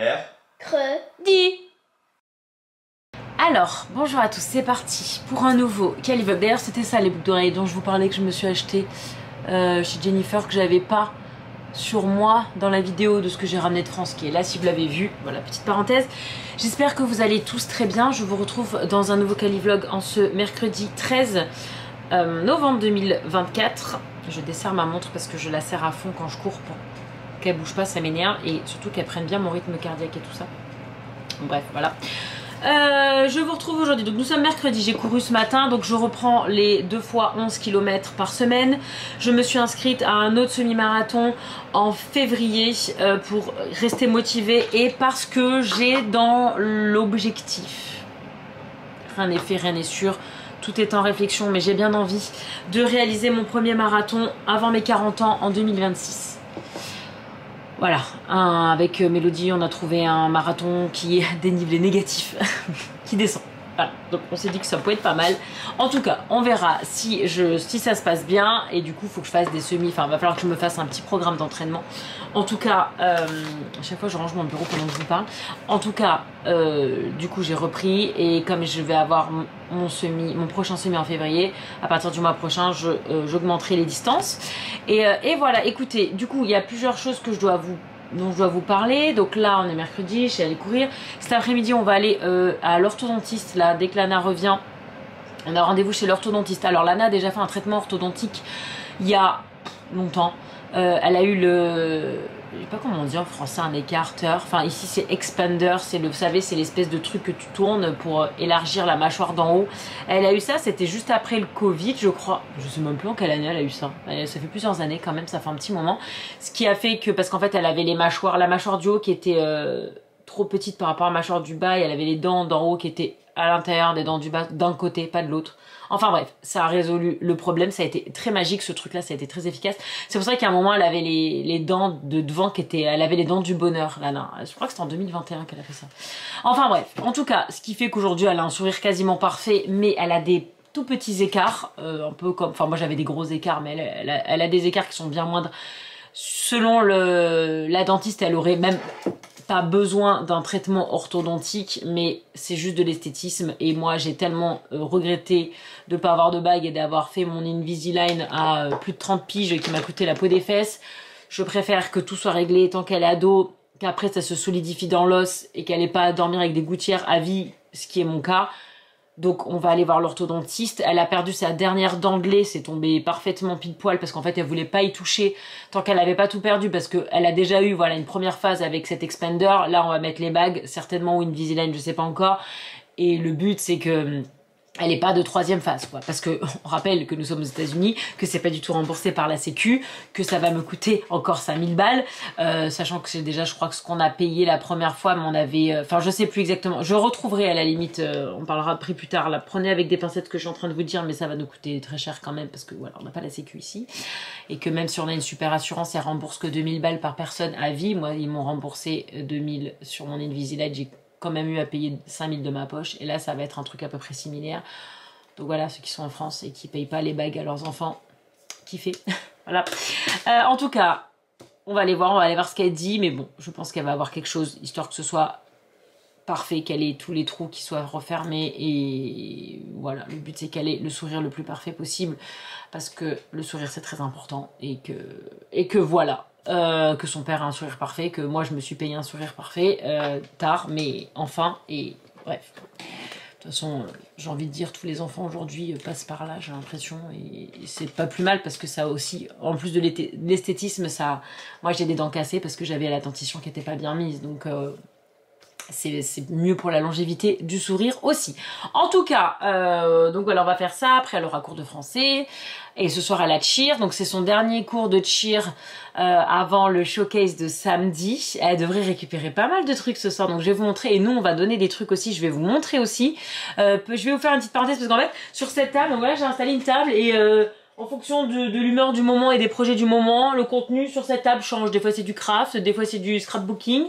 mercredi. Alors, bonjour à tous, c'est parti pour un nouveau Calivlog. D'ailleurs, c'était ça les boucles d'oreilles dont je vous parlais, que je me suis acheté chez Jennifer, que j'avais pas sur moi dans la vidéo de ce que j'ai ramené de France, qui est là si vous l'avez vu. Voilà, petite parenthèse. J'espère que vous allez tous très bien. Je vous retrouve dans un nouveau Calivlog en ce mercredi 13 novembre 2024. Je desserre ma montre parce que je la serre à fond quand je cours pour qu'elle bouge pas, ça m'énerve, et surtout qu'elle prenne bien mon rythme cardiaque et tout ça. Bref, voilà. Je vous retrouve aujourd'hui, donc nous sommes mercredi, j'ai couru ce matin, donc je reprends les 2 fois 11 km par semaine. Je me suis inscrite à un autre semi-marathon en février pour rester motivée et parce que j'ai dans l'objectif, rien n'est fait, rien n'est sûr, tout est en réflexion, mais j'ai bien envie de réaliser mon premier marathon avant mes 40 ans en 2026. Voilà, avec Mélodie, on a trouvé un marathon qui est dénivelé négatif, qui descend. Voilà, donc on s'est dit que ça pouvait être pas mal. En tout cas, on verra si ça se passe bien. Et du coup, il faut que je fasse des semis. Enfin, il va falloir que je me fasse un petit programme d'entraînement. En tout cas, à chaque fois, je range mon bureau pendant que je vous parle. En tout cas, du coup, j'ai repris. Et comme je vais avoir mon prochain semi en février, à partir du mois prochain, j'augmenterai les distances. Et voilà, écoutez, du coup, il y a plusieurs choses que dont je dois vous parler. Donc là, on est mercredi, je suis allée courir. Cet après-midi, on va aller à l'orthodontiste. Là, dès que Lana revient, on a rendez-vous chez l'orthodontiste. Alors Lana a déjà fait un traitement orthodontique il y a longtemps. Elle a eu je sais pas comment on dit en français, un écarteur. Enfin, ici c'est expander, vous savez, c'est l'espèce de truc que tu tournes pour élargir la mâchoire d'en haut. Elle a eu ça, c'était juste après le Covid, je crois. Je sais même plus en quelle année elle a eu ça. Ça fait plusieurs années quand même, ça fait un petit moment. Ce qui a fait que, parce qu'en fait, elle avait la mâchoire du haut qui était trop petite par rapport à la mâchoire du bas, et elle avait les dents d'en haut qui étaient à l'intérieur des dents du bas, d'un côté, pas de l'autre. Enfin bref, ça a résolu le problème, ça a été très magique ce truc là, ça a été très efficace. C'est pour ça qu'à un moment elle avait les dents de devant elle avait les dents du bonheur, Lana. Je crois que c'était en 2021 qu'elle a fait ça. Enfin bref, en tout cas, ce qui fait qu'aujourd'hui elle a un sourire quasiment parfait, mais elle a des tout petits écarts, un peu comme, enfin moi j'avais des gros écarts, mais elle a des écarts qui sont bien moindres. Selon la dentiste, elle aurait même pas besoin d'un traitement orthodontique, mais c'est juste de l'esthétisme. Et moi j'ai tellement regretté de pas avoir de bague et d'avoir fait mon Invisalign à plus de 30 piges qui m'a coûté la peau des fesses. Je préfère que tout soit réglé tant qu'elle est ado, qu'après ça se solidifie dans l'os et qu'elle n'ait pas à dormir avec des gouttières à vie, ce qui est mon cas. Donc on va aller voir l'orthodontiste. Elle a perdu sa dernière dent de lait, c'est tombé parfaitement pile poil parce qu'en fait elle voulait pas y toucher tant qu'elle avait pas tout perdu, parce qu'elle a déjà eu une première phase avec cet expander. Là on va mettre les bagues, certainement, ou une Invisalign, je sais pas encore. Et le but c'est que elle n'est pas de 3e phase, quoi. Parce que on rappelle que nous sommes aux États-Unis, que c'est pas du tout remboursé par la Sécu, que ça va me coûter encore 5000 balles, sachant que c'est déjà, je crois, que ce qu'on a payé la première fois, mais on avait, enfin, je sais plus exactement. Je retrouverai à la limite, on parlera de prix plus tard. Là, prenez avec des pincettes ce que je suis en train de vous dire, mais ça va nous coûter très cher quand même, parce que voilà, on n'a pas la Sécu ici, et que même si on a une super assurance, elle rembourse que 2000 balles par personne à vie. Moi, ils m'ont remboursé 2000 sur mon Invisalign. J'ai quand même eu à payer 5000 de ma poche, et là ça va être un truc à peu près similaire. Donc voilà, ceux qui sont en France et qui payent pas les bagues à leurs enfants, kiffez. Voilà. En tout cas, on va aller voir ce qu'elle dit, mais bon, je pense qu'elle va avoir quelque chose, histoire que ce soit parfait, qu'elle ait tous les trous qui soient refermés, et voilà, le but c'est qu'elle ait le sourire le plus parfait possible, parce que le sourire c'est très important, et que voilà. Que son père a un sourire parfait, que moi je me suis payé un sourire parfait tard, mais enfin, et bref. De toute façon, j'ai envie de dire, tous les enfants aujourd'hui passent par là, j'ai l'impression, et c'est pas plus mal, parce que ça aussi, en plus de l'esthétisme, ça, moi j'ai des dents cassées parce que j'avais la dentition qui était pas bien mise, donc c'est mieux pour la longévité du sourire aussi. En tout cas, donc voilà, on va faire ça. Après elle aura cours de français, et ce soir elle a cheer, donc c'est son dernier cours de cheer avant le showcase de samedi. Elle devrait récupérer pas mal de trucs ce soir, donc je vais vous montrer, et nous on va donner des trucs aussi, je vais vous montrer aussi. Je vais vous faire une petite parenthèse, parce qu'en fait sur cette table, donc voilà, j'ai installé une table, et En fonction de l'humeur du moment et des projets du moment, le contenu sur cette table change. Des fois c'est du craft, des fois c'est du scrapbooking.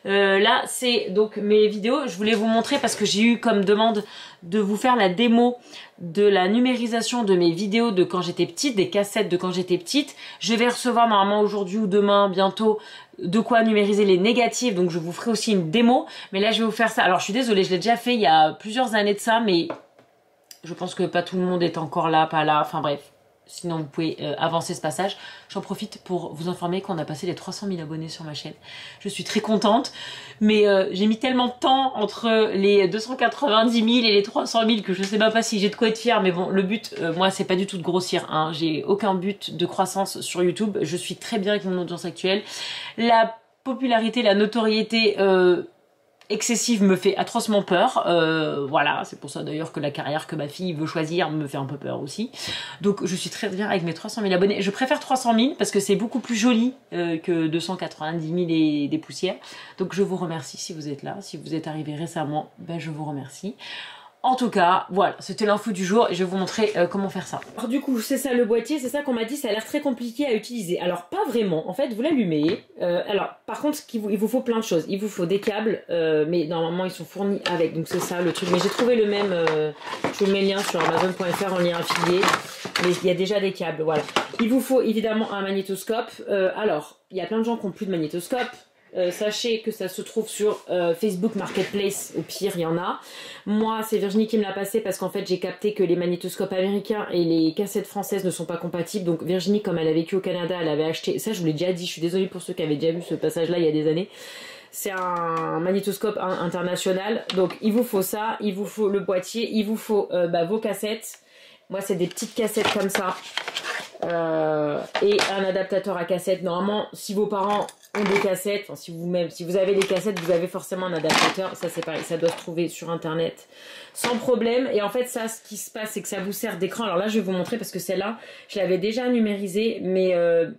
Là c'est donc mes vidéos. Je voulais vous montrer parce que j'ai eu comme demande de vous faire la démo de la numérisation de mes vidéos de quand j'étais petite, des cassettes de quand j'étais petite. Je vais recevoir normalement aujourd'hui ou demain, bientôt, de quoi numériser les négatifs. Donc je vous ferai aussi une démo. Mais là je vais vous faire ça. Alors je suis désolée, je l'ai déjà fait il y a plusieurs années de ça, mais je pense que pas tout le monde est encore là, pas là. Enfin bref. Sinon vous pouvez avancer ce passage. J'en profite pour vous informer qu'on a passé les 300 000 abonnés sur ma chaîne. Je suis très contente. Mais j'ai mis tellement de temps entre les 290 000 et les 300 000 que je sais même pas si j'ai de quoi être fière. Mais bon, le but, moi, c'est pas du tout de grossir. Hein. J'ai aucun but de croissance sur YouTube. Je suis très bien avec mon audience actuelle. La popularité, la notoriété... excessive me fait atrocement peur, voilà, c'est pour ça d'ailleurs que la carrière que ma fille veut choisir me fait un peu peur aussi. Donc je suis très bien avec mes 300 000 abonnés. Je préfère 300 000 parce que c'est beaucoup plus joli que 290 000 et des poussières. Donc je vous remercie si vous êtes là, si vous êtes arrivé récemment, ben je vous remercie. En tout cas, voilà, c'était l'info du jour et je vais vous montrer comment faire ça. Alors du coup, c'est ça le boîtier, c'est ça qu'on m'a dit, ça a l'air très compliqué à utiliser. Alors pas vraiment, en fait vous l'allumez. Alors par contre, il vous faut plein de choses. Il vous faut des câbles, mais normalement ils sont fournis avec, donc c'est ça le truc. Mais j'ai trouvé le même, je vous mets le lien sur Amazon.fr en lien affilié. Mais il y a déjà des câbles, voilà. Il vous faut évidemment un magnétoscope. Alors, il y a plein de gens qui n'ont plus de magnétoscope. Sachez que ça se trouve sur Facebook Marketplace, au pire il y en a. Moi c'est Virginie qui me l'a passé parce qu'en fait j'ai capté que les magnétoscopes américains et les cassettes françaises ne sont pas compatibles. Donc Virginie, comme elle a vécu au Canada, elle avait acheté, ça je vous l'ai déjà dit, je suis désolée pour ceux qui avaient déjà vu ce passage là il y a des années. C'est un magnétoscope international, donc il vous faut ça, il vous faut le boîtier, il vous faut vos cassettes. Moi c'est des petites cassettes comme ça. Et un adaptateur à cassette. Normalement, si vos parents ont des cassettes, enfin si vous avez des cassettes, vous avez forcément un adaptateur. Ça c'est pareil, ça doit se trouver sur internet sans problème. Et en fait ça, ce qui se passe, c'est que ça vous sert d'écran. Alors là je vais vous montrer parce que celle-là je l'avais déjà numérisée, mais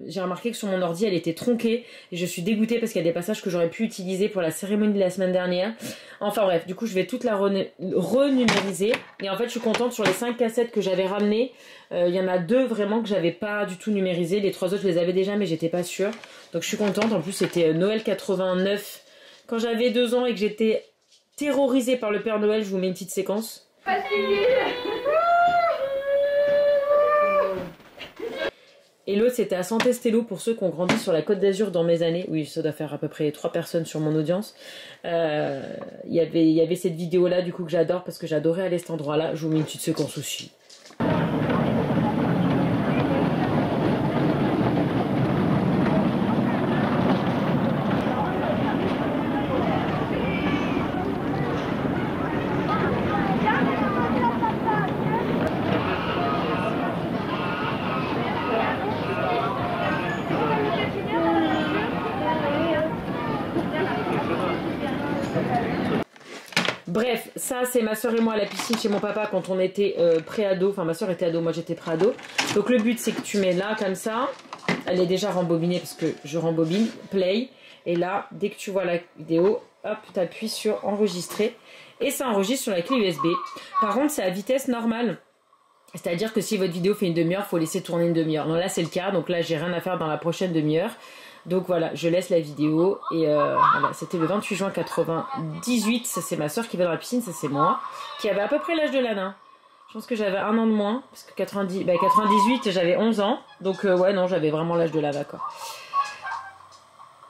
j'ai remarqué que sur mon ordi elle était tronquée et je suis dégoûtée parce qu'il y a des passages que j'aurais pu utiliser pour la cérémonie de la semaine dernière. Enfin bref, du coup je vais toute la renumériser. Et en fait je suis contente, sur les 5 cassettes que j'avais ramenées, il y en a 2 vraiment que j'avais pas du tout numérisé. Les 3 autres je les avais déjà mais j'étais pas sûre. Donc je suis contente. En plus c'était Noël 89 quand j'avais 2 ans et que j'étais terrorisée par le Père Noël. Je vous mets une petite séquence. Et l'autre c'était à Sant'Estelo pour ceux qui ont grandi sur la Côte d'Azur dans mes années. Oui, ça doit faire à peu près 3 personnes sur mon audience. Il y avait cette vidéo là du coup que j'adore parce que j'adorais aller à cet endroit là. Je vous mets une petite séquence aussi. Bref, ça c'est ma soeur et moi à la piscine chez mon papa quand on était pré-ado. Enfin ma soeur était ado, moi j'étais pré-ado. Donc le but c'est que tu mets là comme ça. Elle est déjà rembobinée parce que je rembobine. Play. Et là, dès que tu vois la vidéo, hop, tu appuies sur enregistrer. Et ça enregistre sur la clé USB. Par contre c'est à vitesse normale. C'est-à-dire que si votre vidéo fait une demi-heure, il faut laisser tourner une demi-heure. Non là c'est le cas, donc là j'ai rien à faire dans la prochaine demi-heure. Donc voilà, je laisse la vidéo et voilà, c'était le 28 juin 98, ça c'est ma soeur qui va dans la piscine, ça c'est moi, qui avait à peu près l'âge de Lana. Je pense que j'avais 1 an de moins, parce que 98 j'avais 11 ans, donc ouais non j'avais vraiment l'âge de Lana quoi.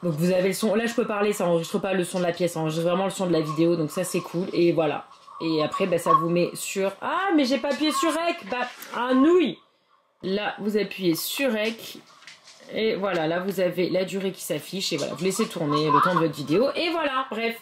Donc vous avez le son, là je peux parler, ça enregistre pas le son de la pièce, ça enregistre vraiment le son de la vidéo, donc ça c'est cool, et voilà. Et après ça vous met sur, ah mais j'ai pas appuyé sur REC, un nouille. Là vous appuyez sur REC. Et voilà, là vous avez la durée qui s'affiche et voilà, vous laissez tourner le temps de votre vidéo et voilà, bref.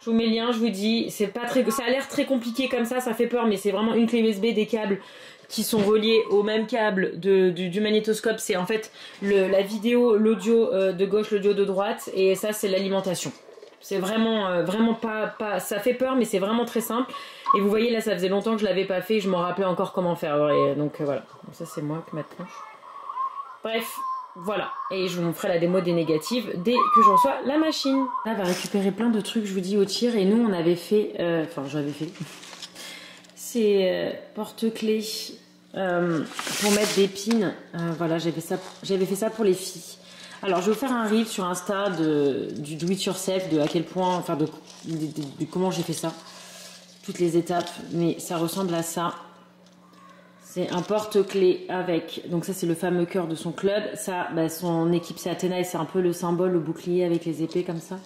Je vous mets le lien, je vous dis, c'est pas très, ça a l'air très compliqué comme ça fait peur, mais c'est vraiment une clé USB, des câbles qui sont reliés au même câble du magnétoscope. C'est en fait la vidéo, l'audio de gauche, l'audio de droite et ça c'est l'alimentation. C'est vraiment, vraiment pas, ça fait peur mais c'est vraiment très simple. Et vous voyez là, ça faisait longtemps que je l'avais pas fait, je me rappelais encore comment faire. Et donc voilà, ça c'est moi qui ma tronche. Bref. Voilà, et je vous ferai la démo des négatives dès que je reçois la machine. Là, va récupérer plein de trucs, je vous dis, au tir. Et nous, on avait fait... Enfin, j'avais fait... C'est porte-clés pour mettre des pins. Voilà, j'avais fait ça pour les filles. Alors, je vais vous faire un reel sur Insta du do it yourself, de à quel point, enfin de comment j'ai fait ça, toutes les étapes. Mais ça ressemble à ça. C'est un porte-clés avec, donc ça c'est le fameux cœur de son club. Ça, bah, son équipe c'est Athéna et c'est un peu le symbole, le bouclier avec les épées comme ça.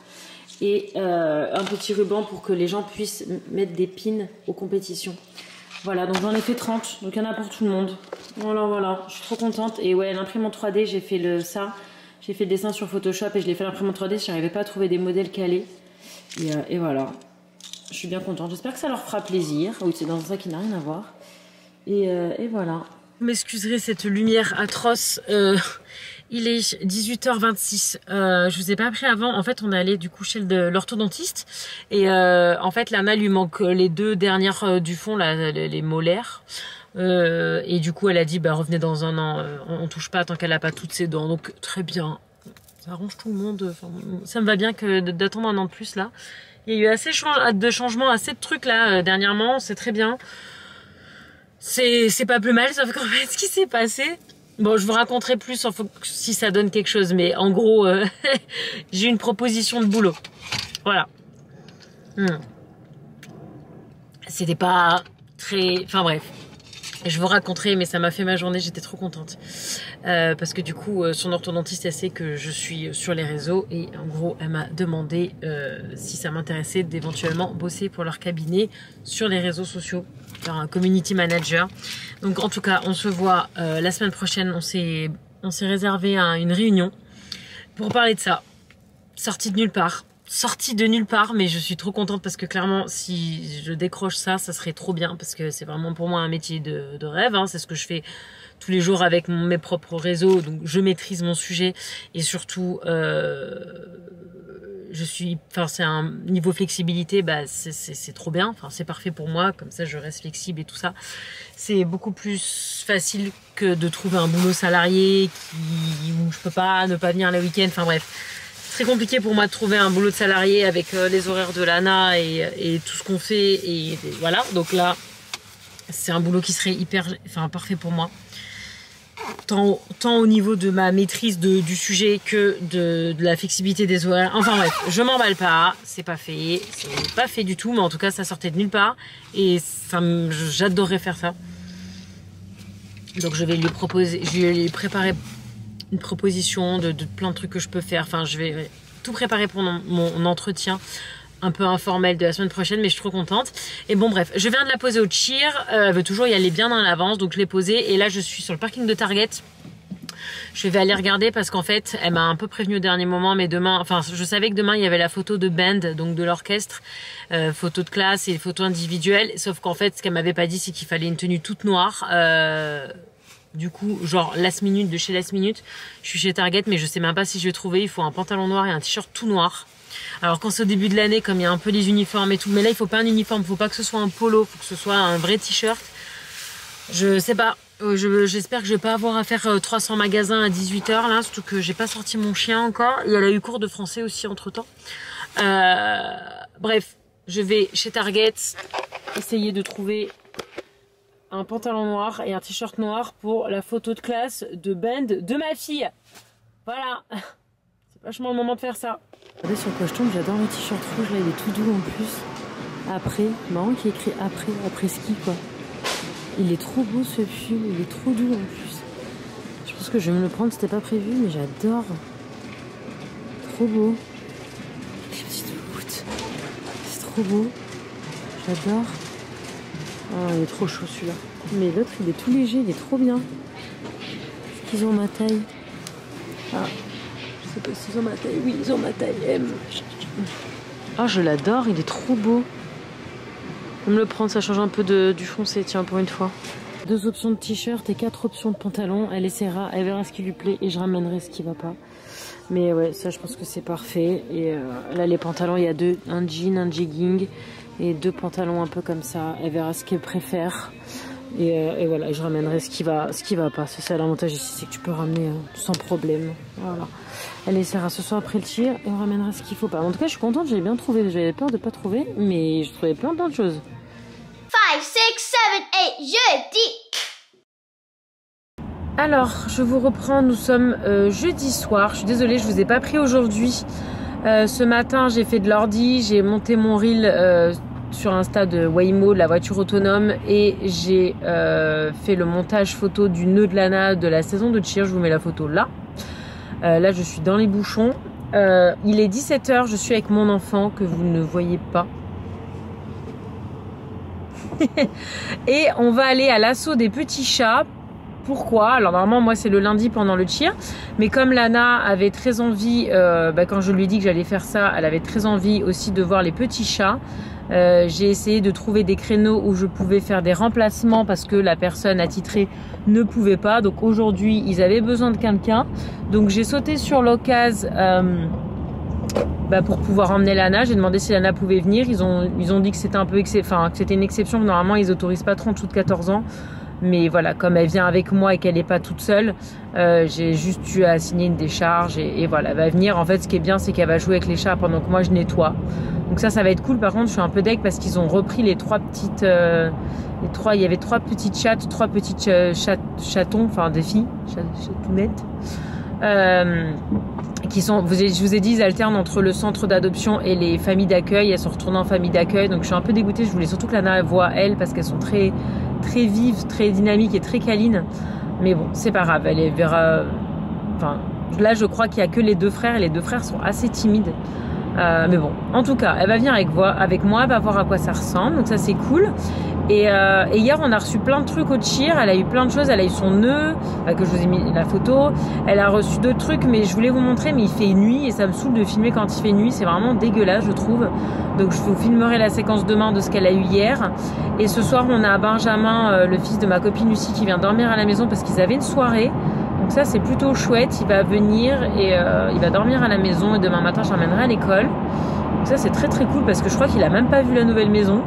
Et un petit ruban pour que les gens puissent mettre des pins aux compétitions. Voilà, donc j'en ai fait 30, donc il y en a pour tout le monde. Voilà, je suis trop contente. Et ouais, l'imprimante 3D, j'ai fait j'ai fait le dessin sur Photoshop et je l'ai fait l'imprimante 3D, je n'arrivais pas à trouver des modèles calés. Et voilà, je suis bien contente. J'espère que ça leur fera plaisir. Oui, c'est dans ça qui n'a rien à voir. Et voilà. Vous m'excuserez cette lumière atroce. Il est 18h26. Je vous ai pas appris avant. En fait, on est allé du coup chez l'orthodontiste. Et en fait, Lana lui manque les 2 dernières du fond, là, les molaires. Et du coup, elle a dit, bah, revenez dans un an. On touche pas tant qu'elle a pas toutes ses dents. Donc, très bien. Ça arrange tout le monde. Enfin, ça me va bien que d'attendre un an de plus, là. Il y a eu assez de changements, assez de trucs, là, dernièrement. C'est très bien. C'est pas plus mal, sauf qu'en fait, ce qui s'est passé... Bon, je vous raconterai plus si ça donne quelque chose, mais en gros, j'ai une proposition de boulot. Voilà. C'était pas très... Enfin bref. Je vous raconterai, mais ça m'a fait ma journée, j'étais trop contente. Parce que du coup, son orthodontiste, elle sait que je suis sur les réseaux. Et en gros, elle m'a demandé si ça m'intéressait d'éventuellement bosser pour leur cabinet sur les réseaux sociaux. Faire un community manager. Donc en tout cas, on se voit la semaine prochaine. On s'est réservé une réunion pour parler de ça. Sortie de nulle part. Sortie de nulle part, mais je suis trop contente parce que clairement, si je décroche ça, ça serait trop bien parce que c'est vraiment pour moi un métier de rêve. Hein. C'est ce que je fais tous les jours avec mes propres réseaux. Donc je maîtrise mon sujet et surtout... c'est un niveau flexibilité, bah c'est trop bien, enfin c'est parfait pour moi, comme ça je reste flexible et tout ça. C'est beaucoup plus facile que de trouver un boulot salarié où je peux pas ne pas venir le week-end, enfin bref. C'est très compliqué pour moi de trouver un boulot de salarié avec les horaires de Lana et tout ce qu'on fait et voilà. Donc là, c'est un boulot qui serait parfait pour moi. Tant au niveau de ma maîtrise du sujet que de la flexibilité des horaires. Enfin bref, je m'emballe pas, c'est pas fait du tout, mais en tout cas ça sortait de nulle part et j'adorerais faire ça. Donc je vais lui préparer une proposition de plein de trucs que je peux faire. Enfin, je vais tout préparer pour mon entretien un peu informel de la semaine prochaine, mais je suis trop contente. Et bon bref, je viens de la poser au cheer, elle veut toujours y aller bien dans l'avance, donc je l'ai posée et là je suis sur le parking de Target. Je vais aller regarder parce qu'en fait elle m'a un peu prévenu au dernier moment, mais demain, enfin je savais que demain il y avait la photo de band, donc de l'orchestre, photo de classe et photo individuelle, sauf qu'en fait ce qu'elle m'avait pas dit c'est qu'il fallait une tenue toute noire. Du coup, genre last minute de chez Last Minute, je suis chez Target mais je sais même pas si je vais trouver. Il faut un pantalon noir et un t-shirt tout noir. Alors quand c'est au début de l'année, comme il y a un peu les uniformes et tout, mais là il faut pas un uniforme, faut pas que ce soit un polo, faut que ce soit un vrai t-shirt. Je sais pas, j'espère que je vais pas avoir à faire 300 magasins à 18h là, surtout que j'ai pas sorti mon chien encore. Et elle a eu cours de français aussi entre temps. Bref, je vais chez Target essayer de trouver un pantalon noir et un t-shirt noir pour la photo de classe de band de ma fille. Voilà. C'est vachement le moment de faire ça. Regardez sur quoi je tombe, j'adore le t-shirt rouge là, il est tout doux en plus. Après, marrant qu'il y ait écrit après ski quoi. Il est trop beau ce pull, il est trop doux en plus. Je pense que je vais me le prendre, c'était pas prévu, mais j'adore. Trop beau. Avec les petites gouttes. C'est trop beau. J'adore. Oh, il est trop chaud celui-là. Mais l'autre, il est tout léger, il est trop bien. Est-ce qu'ils ont ma taille? Ah, je sais pas s'ils ont ma taille. Oui, ils ont ma taille M. Ah, je l'adore, il est trop beau. Je vais me le prendre, ça change un peu du foncé, tiens, pour une fois. 2 options de t-shirt et 4 options de pantalon. Elle essaiera, elle verra ce qui lui plaît et je ramènerai ce qui va pas. Mais ouais, ça, je pense que c'est parfait. Et là, les pantalons, il y a un jean, un jegging et 2 pantalons un peu comme ça. Elle verra ce qu'elle préfère. Et voilà, je ramènerai ce qui va pas. C'est ça l'avantage ici, c'est que tu peux ramener sans problème. Voilà. Elle essaiera ce soir après le tir et on ramènera ce qu'il faut pas. En tout cas, je suis contente, j'ai bien trouvé. J'avais peur de pas trouver, mais je trouvais plein de choses. 5, 6, 7, 8, jeudi. Alors, je vous reprends, nous sommes jeudi soir. Je suis désolée, je vous ai pas pris aujourd'hui. Ce matin, j'ai fait de l'ordi, j'ai monté mon reel sur Insta de Waymo, de la voiture autonome, et j'ai fait le montage photo du nœud de Lana de la saison de cheer. Je vous mets la photo là. Là, je suis dans les bouchons. Il est 17 h, je suis avec mon enfant que vous ne voyez pas. Et on va aller à l'assaut des petits chats. Pourquoi? Alors normalement moi c'est le lundi pendant le cheer, mais comme Lana avait très envie, quand je lui ai dit que j'allais faire ça, elle avait très envie aussi de voir les petits chats. J'ai essayé de trouver des créneaux où je pouvais faire des remplacements parce que la personne attitrée ne pouvait pas. Donc aujourd'hui ils avaient besoin de quelqu'un, donc j'ai sauté sur l'occasion pour pouvoir emmener Lana. J'ai demandé si Lana pouvait venir. Ils ont dit que c'était un peu que c'était une exception. Normalement ils autorisent pas trop en dessous de 14 ans. Mais voilà, comme elle vient avec moi et qu'elle n'est pas toute seule, j'ai juste eu à signer une décharge et voilà, elle va venir. En fait, ce qui est bien, c'est qu'elle va jouer avec les chats pendant que moi je nettoie. Donc ça va être cool. Par contre, je suis un peu deg parce qu'ils ont repris les trois petites, il y avait 3 petites chattes, 3 petites chatons, enfin des filles, chatounettes, qui sont, je vous ai dit, ils alternent entre le centre d'adoption et les familles d'accueil. Elles sont retournées en famille d'accueil, donc je suis un peu dégoûtée. Je voulais surtout que Lana voie elle parce qu'elles sont très vive, très dynamique et très câline. Mais bon, c'est pas grave, elle verra. Enfin, là, je crois qu'il y a que les 2 frères et les 2 frères sont assez timides. Mais bon, en tout cas, elle va venir avec moi, elle va voir à quoi ça ressemble. Donc ça, c'est cool. Et hier, on a reçu plein de trucs au cheer. Elle a eu plein de choses. Elle a eu son nœud, que je vous ai mis la photo. Elle a reçu d'autres trucs, mais je voulais vous montrer. Mais il fait nuit et ça me saoule de filmer quand il fait nuit. C'est vraiment dégueulasse, je trouve. Donc je vous filmerai la séquence demain de ce qu'elle a eu hier. Et ce soir, on a Benjamin, le fils de ma copine Lucie, qui vient dormir à la maison parce qu'ils avaient une soirée. Donc ça, c'est plutôt chouette. Il va venir et il va dormir à la maison. Et demain matin, je l'emmènerai à l'école. Donc ça, c'est très très cool parce que je crois qu'il a même pas vu la nouvelle maison.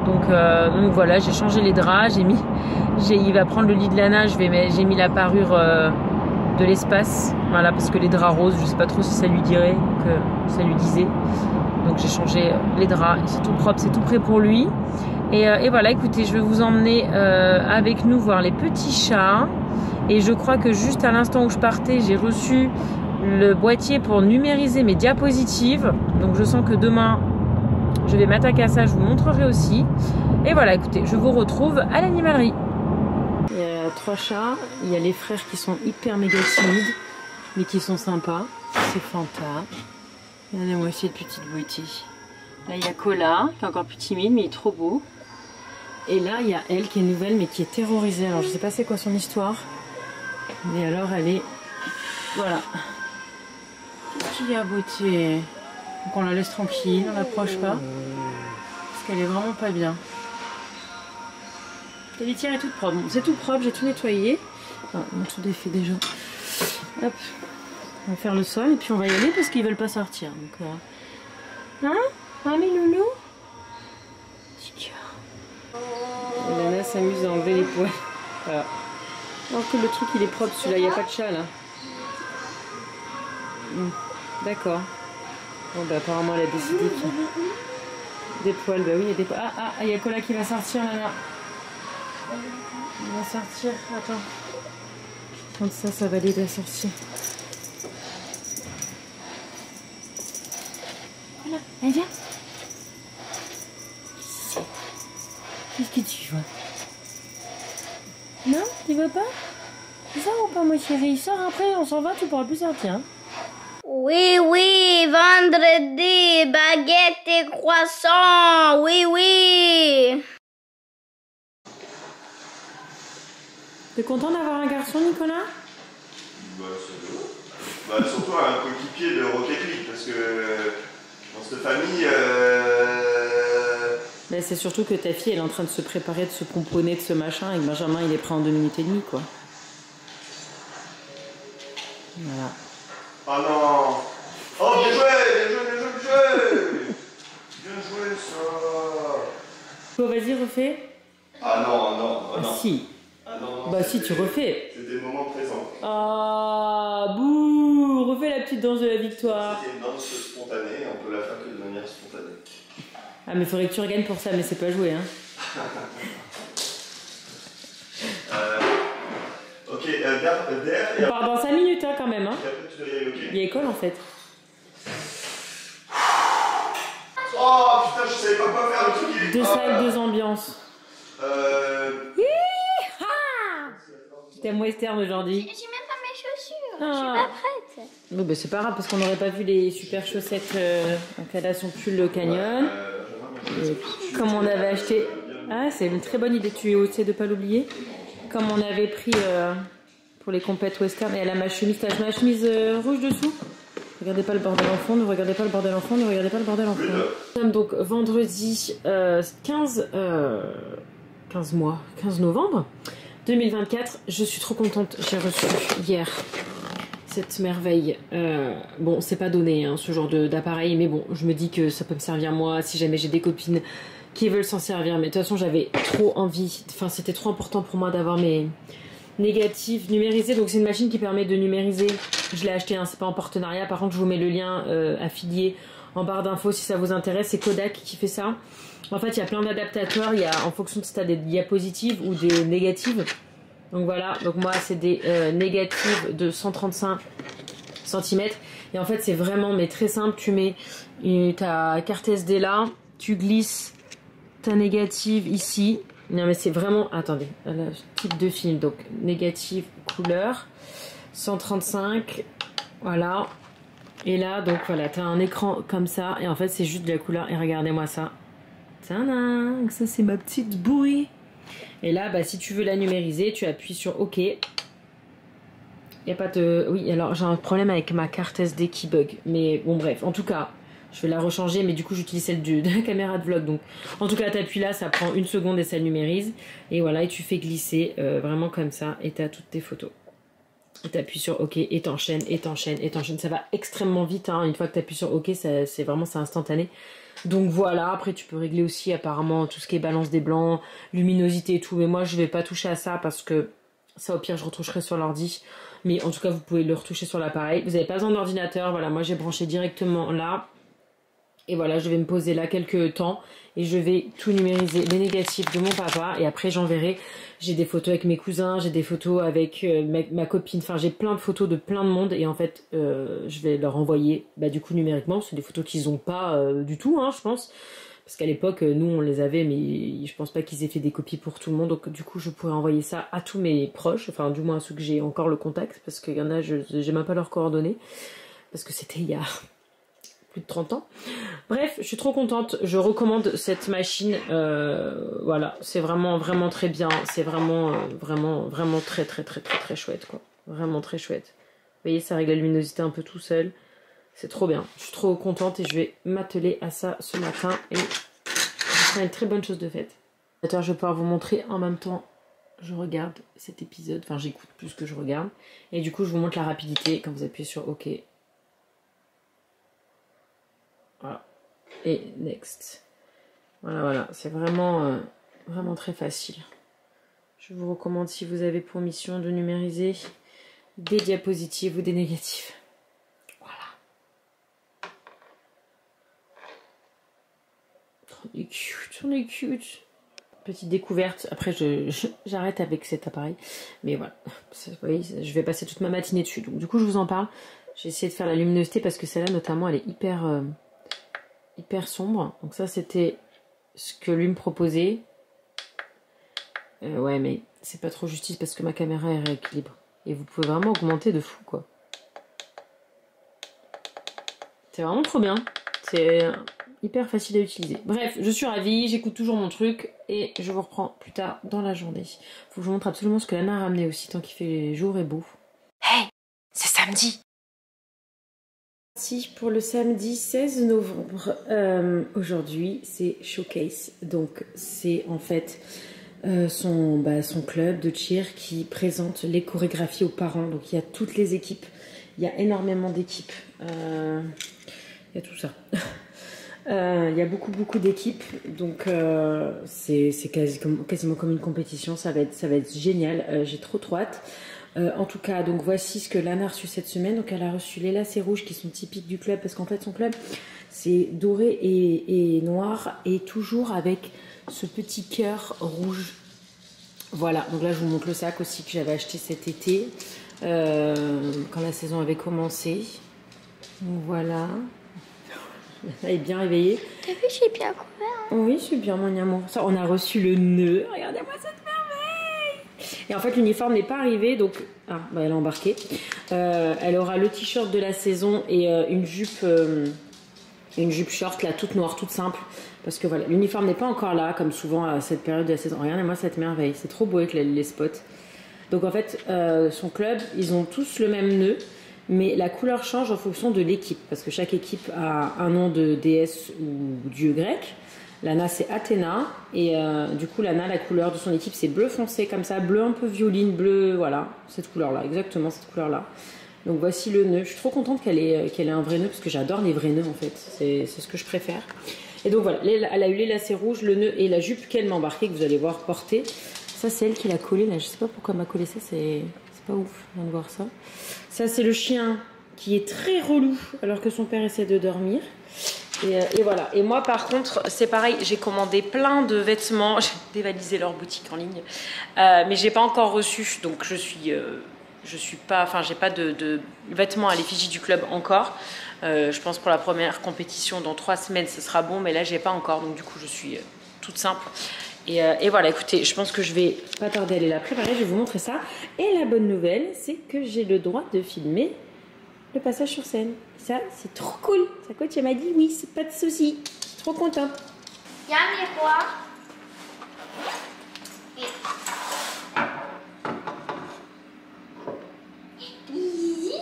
Donc voilà, j'ai changé les draps, il va prendre le lit de Lana, j'ai mis la parure de l'espace, voilà, parce que les draps roses, je sais pas trop si ça lui dirait, que ça lui disait. Donc j'ai changé les draps, c'est tout propre, c'est tout prêt pour lui. Et voilà, écoutez, je vais vous emmener avec nous voir les petits chats. Et je crois que juste à l'instant où je partais, j'ai reçu le boîtier pour numériser mes diapositives. Donc je sens que demain, je vais m'attaquer à ça, je vous montrerai aussi. Et voilà, écoutez, je vous retrouve à l'animalerie. Il y a 3 chats, il y a les frères qui sont hyper méga timides, mais qui sont sympas. C'est Fanta. Il y en a aussi de petites beautés. Là, il y a Cola, qui est encore plus timide, mais il est trop beau. Et là, il y a elle qui est nouvelle, mais qui est terrorisée. Alors, je sais pas c'est quoi son histoire. Mais alors, elle est... Voilà. Qu'est-ce qu'il y a, beauté? Donc on la laisse tranquille, on l'approche pas. Parce qu'elle est vraiment pas bien. La litière est toute propre. Bon, c'est tout propre, j'ai tout nettoyé. Enfin, on a tout défait déjà. Hop. On va faire le sol et puis on va y aller parce qu'ils veulent pas sortir. Donc, hein? Hein, mes loulous? Petit cœur. Et Lana s'amuse à enlever les poils. Voilà. Alors que le truc il est propre celui-là, il n'y a pas de chat là. D'accord. Bon bah apparemment elle a décidé qu'il y a des poils, bah oui il y a des poils. Ah, il y a Cola qui va sortir Lana. Il va sortir, attends. Quand ça va l'aider à sortir. Voilà, allez viens. Qu'est-ce que tu vois? Non, tu veux pas? Tu sors ou pas ma chérie? Sors après, on s'en va, tu pourras plus sortir. Hein. Oui, vendredi, baguette et croissant, oui. T'es content d'avoir un garçon, Nicolas? Bah, c'est beau. Bah, surtout un coéquipier de Rocket League, parce que dans cette famille... Mais c'est surtout que ta fille, elle est en train de se préparer, de se pomponner, de ce machin, et que Benjamin, il est prêt en 2 minutes et demie, quoi. Voilà. Oh non! Oh, bien joué! Bien joué, ça! Bon, vas-y, refais. Ah non. Ah, si. Ah non, bah si, tu refais. C'était le moment présent. Ah, bouh! Refais la petite danse de la victoire. C'était une danse spontanée, on peut la faire que de manière spontanée. Ah, mais faudrait que tu regagnes pour ça, mais c'est pas joué, hein. Ok, d'air. Et On part dans 5 minutes hein, quand même. Hein. après, tu dois y aller, ok. Il y a école en fait. Oh putain, je savais pas quoi faire, le truc il est... Deux salles, deux ambiances. Thème western aujourd'hui. J'ai même pas mes chaussures. Ah. Je suis pas prête. Bon, bah, c'est pas grave parce qu'on n'aurait pas vu les super chaussettes. Donc elle a son pull canyon. Comme on avait acheté. Ah, c'est une très bonne idée. Tu essaies de pas l'oublier. Comme on avait pris pour les compètes western. Et elle a ma chemise. T'as ma chemise rouge dessous. Regardez pas le bordel en fond, ne regardez pas le bordel en fond, ne regardez pas le bordel en fond. Nous sommes donc vendredi 15 novembre 2024. Je suis trop contente. J'ai reçu hier cette merveille. Bon, c'est pas donné hein, ce genre d'appareil, mais bon, je me dis que ça peut me servir moi si jamais j'ai des copines qui veulent s'en servir. Mais de toute façon, j'avais trop envie. Enfin, c'était trop important pour moi d'avoir mes négatifs numérisés. Donc, c'est une machine qui permet de numériser. Je l'ai acheté, hein, c'est pas en partenariat. Par contre, je vous mets le lien affilié en barre d'infos si ça vous intéresse. C'est Kodak qui fait ça. En fait, il y a plein d'adaptateurs. Il y a en fonction de si tu as des diapositives ou des négatives. Donc voilà, donc moi c'est des négatives de 135 cm. Et en fait c'est vraiment mais très simple. Tu mets ta carte SD là, tu glisses ta négative ici. Non mais c'est vraiment, attendez, type de film, donc négative couleur 135, voilà. Et là donc voilà, tu as un écran comme ça et en fait c'est juste de la couleur. Et regardez-moi ça. Tadam, ça c'est ma petite bouée. Et là, bah, si tu veux la numériser, tu appuies sur OK. Il n'y a pas de... Oui, alors j'ai un problème avec ma carte SD qui bug. Mais bon, bref, en tout cas, je vais la rechanger. Mais du coup, j'utilise celle de la caméra de vlog. Donc, en tout cas, tu appuies là, ça prend 1 seconde et ça numérise. Et voilà, et tu fais glisser vraiment comme ça. Et tu as toutes tes photos. Et tu appuies sur OK et t'enchaînes, et t'enchaînes, et t'enchaînes. Ça va extrêmement vite. Hein. Une fois que tu appuies sur OK, c'est vraiment instantané. Donc voilà, après tu peux régler aussi apparemment tout ce qui est balance des blancs, luminosité et tout, mais moi je vais pas toucher à ça parce que ça au pire je retoucherai sur l'ordi, mais en tout cas vous pouvez le retoucher sur l'appareil. Vous n'avez pas besoin d'ordinateur, voilà, moi j'ai branché directement là, et voilà, je vais me poser là quelques temps, et je vais tout numériser, les négatifs de mon papa, et après j'enverrai. J'ai des photos avec mes cousins, j'ai des photos avec ma copine, enfin j'ai plein de photos de plein de monde et en fait je vais leur envoyer du coup numériquement. C'est des photos qu'ils n'ont pas du tout, hein, je pense. Parce qu'à l'époque, nous on les avait, mais je pense pas qu'ils aient fait des copies pour tout le monde. Donc du coup je pourrais envoyer ça à tous mes proches, enfin du moins à ceux que j'ai encore le contact, parce qu'il y en a, j'ai même pas leurs coordonnées. Parce que c'était il y a plus de 30 ans. Bref, je suis trop contente. Je recommande cette machine. Voilà, c'est vraiment très bien. C'est vraiment très chouette quoi. Vraiment très chouette. Vous voyez, ça règle la luminosité un peu tout seul. C'est trop bien. Je suis trop contente et je vais m'atteler à ça ce matin et ce sera une très bonne chose de faite. Je vais pouvoir vous montrer en même temps. Je regarde cet épisode. Enfin, j'écoute plus que je regarde. Et du coup, je vous montre la rapidité quand vous appuyez sur OK. Voilà. Et next. Voilà, c'est vraiment très facile. Je vous recommande si vous avez pour mission de numériser des diapositives ou des négatifs. Voilà. On est cute. Petite découverte. Après, j'arrête avec cet appareil. Mais voilà. Vous voyez, je vais passer toute ma matinée dessus. Donc, du coup, je vous en parle. J'ai essayé de faire la luminosité parce que celle-là, notamment, elle est hyper sombre. Donc ça c'était ce que lui me proposait. Ouais mais c'est pas trop justice parce que ma caméra est rééquilibre. Et vous pouvez vraiment augmenter de fou quoi. C'est vraiment trop bien. C'est hyper facile à utiliser. Bref, je suis ravie, j'écoute toujours mon truc et je vous reprends plus tard dans la journée. Faut que je vous montre absolument ce que Lana a ramené aussi tant qu'il fait jour et beau. Hey, c'est samedi. Pour le samedi 16 novembre, aujourd'hui c'est Showcase, donc c'est en fait son club de cheer qui présente les chorégraphies aux parents, donc il y a toutes les équipes, il y a énormément d'équipes, il y a tout ça, il y a beaucoup d'équipes, donc c'est quasiment comme une compétition, ça va être génial, j'ai trop hâte. En tout cas, donc voici ce que Lana a reçu cette semaine. Donc elle a reçu les lacets rouges qui sont typiques du club parce qu'en fait son club c'est doré et noir et toujours avec ce petit cœur rouge Voilà, donc là je vous montre le sac aussi que j'avais acheté cet été quand la saison avait commencé. Donc voilà. Elle est bien réveillée. T'as vu, j'ai bien couvert. Hein. Oui, c'est bien mon amour. Ça, on a reçu le nœud. Regardez-moi cette merveille. Et en fait, l'uniforme n'est pas arrivé, donc ah, bah, elle a embarqué. Elle aura le t-shirt de la saison et une jupe short là, toute noire, toute simple. Parce que voilà, l'uniforme n'est pas encore là, comme souvent à cette période de la saison. Regardez-moi cette merveille, c'est trop beau avec les spots. Donc en fait, son club, ils ont tous le même nœud, mais la couleur change en fonction de l'équipe. Parce que chaque équipe a un nom de déesse ou dieu grec. Lana, c'est Athéna. Et du coup, Lana, la couleur de son équipe, c'est bleu foncé, comme ça, bleu un peu violine, bleu, voilà, cette couleur-là, exactement cette couleur-là. Donc voici le nœud. Je suis trop contente qu'elle ait un vrai nœud, parce que j'adore les vrais nœuds en fait. C'est ce que je préfère. Et donc voilà, elle a eu les lacets rouges, le nœud et la jupe qu'elle m'a embarquée, que vous allez voir porter. Ça, c'est elle qui l'a collé là. Je sais pas pourquoi elle m'a collé ça, c'est pas ouf de voir ça. Ça, c'est le chien qui est très relou alors que son père essaie de dormir. Et voilà. Et moi, par contre, c'est pareil, j'ai commandé plein de vêtements. J'ai dévalisé leur boutique en ligne, mais j'ai pas encore reçu. Donc je suis pas, enfin, j'ai pas de vêtements à l'effigie du club encore. Je pense pour la première compétition dans 3 semaines, ce sera bon, mais là, j'ai pas encore. Donc du coup, je suis toute simple. Et voilà, écoutez, je pense que je vais pas tarder à aller la préparer. Je vais vous montrer ça. Et la bonne nouvelle, c'est que j'ai le droit de filmer le passage sur scène. Ça, c'est trop cool. Sa coach, elle m'a dit oui, c'est pas de souci. Je suis trop contente. Il y a un miroir. Et... Easy.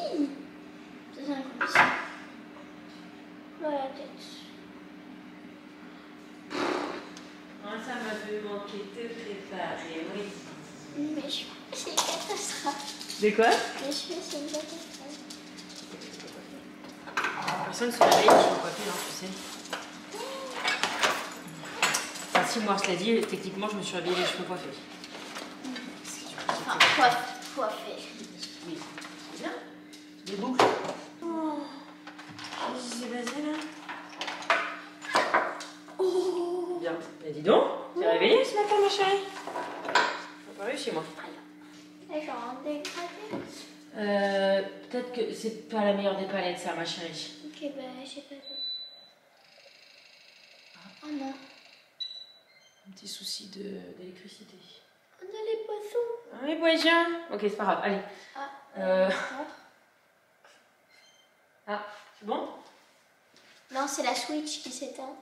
C'est un coup. Voilà, tête. Ça m'a fait manquer de préparer, oui. Mais c'est une catastrophe. De quoi? Les cheveux, c'est une catastrophe. Personne se réveille, je me coiffer, hein, tu sais. Enfin, si moi, cela dit, techniquement, je me suis réveillée les cheveux coiffés. Enfin, coiffé. Oui, c'est bien. Des boucles. Oh. Qu'est-ce qui s'est passé là? Oh. Bien. Bah, dis donc, t'es réveillée ce matin, ma chérie? J'ai pas réussi, moi. Et genre un dégradé. Peut-être que c'est pas la meilleure des palettes, ça, ma chérie. Ok, bah, j'ai pas de... Oh non. Un petit souci d'électricité. On a les poissons. Ah, les poissons. Ok, c'est pas grave, allez. Ah, c'est bon? Non, c'est la Switch qui s'éteint.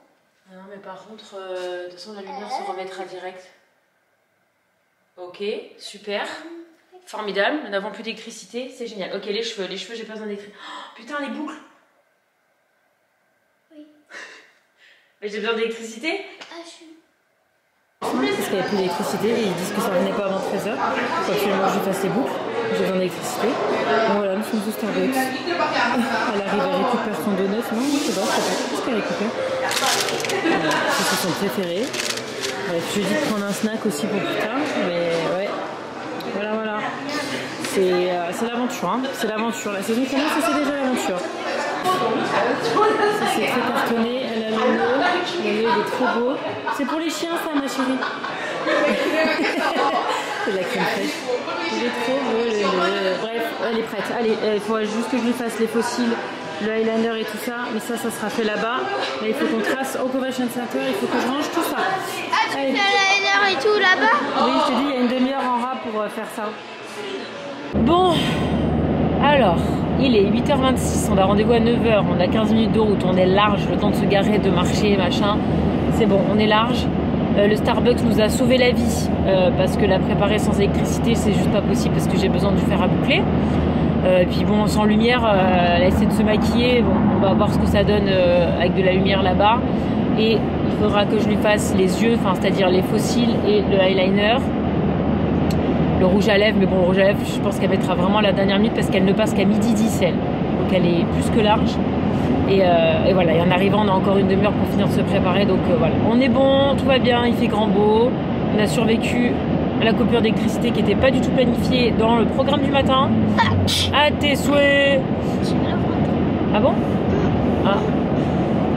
Non, mais par contre, de toute façon, la lumière se remettra direct. Ok, super. Formidable, nous n'avons plus d'électricité, c'est génial. Ok, les cheveux, j'ai pas besoin d'électricité. Oh, putain, les boucles. Oui. Mais j'ai besoin d'électricité. Ah, je suis... Parce qu'il n'y a plus d'électricité et ils disent que ça revenait pas avant 13h. Faut absolument que je fasse les boucles. J'ai besoin d'électricité. Bon, voilà, nous sommes au Starbucks. Elle arrive, elle récupère son donut. Non, je sais pas, qu'est-ce qu'elle récupère? C'est son préféré. Bref, je lui ai dit de prendre un snack aussi pour plus tard. Mais ouais, voilà. C'est l'aventure, hein. C'est l'aventure. La saison commence et c'est déjà l'aventure. Ça, c'est très cartonné. Elle a le nœud. Le nœud, il est trop beau. C'est pour les chiens, ça, ma chérie. C'est de la crème fraîche. Il est trop beau, le nœud. Bref, elle est prête. Allez, il faut juste que je lui fasse les fossiles, le eyeliner et tout ça. Mais ça sera fait là-bas. Là, il faut qu'on trace au Convention Center. Il faut que je range tout ça. Ah, tu fais l'eyeliner et tout là-bas? Oui, je te dis, il y a une demi-heure en rap pour faire ça. Bon, alors, il est 8h26, on a rendez-vous à 9h, on a 15 minutes de route, on est large, le temps de se garer, de marcher, machin. C'est bon, on est large. Le Starbucks nous a sauvé la vie parce que la préparer sans électricité, c'est juste pas possible parce que j'ai besoin du fer à boucler. Et puis bon, sans lumière, elle a essayé de se maquiller. Bon, on va voir ce que ça donne avec de la lumière là-bas. Et il faudra que je lui fasse les yeux, enfin, c'est-à-dire les fossiles et le eyeliner. Le rouge à lèvres, mais bon, le rouge à lèvres, je pense qu'elle mettra vraiment à la dernière minute parce qu'elle ne passe qu'à 12h10, elle. Donc elle est plus que large. Et voilà, et en arrivant, on a encore une demi-heure pour finir de se préparer. Donc voilà, on est bon, tout va bien, il fait grand beau. On a survécu à la coupure d'électricité qui n'était pas du tout planifiée dans le programme du matin. À tes souhaits. Ah bon? Ah.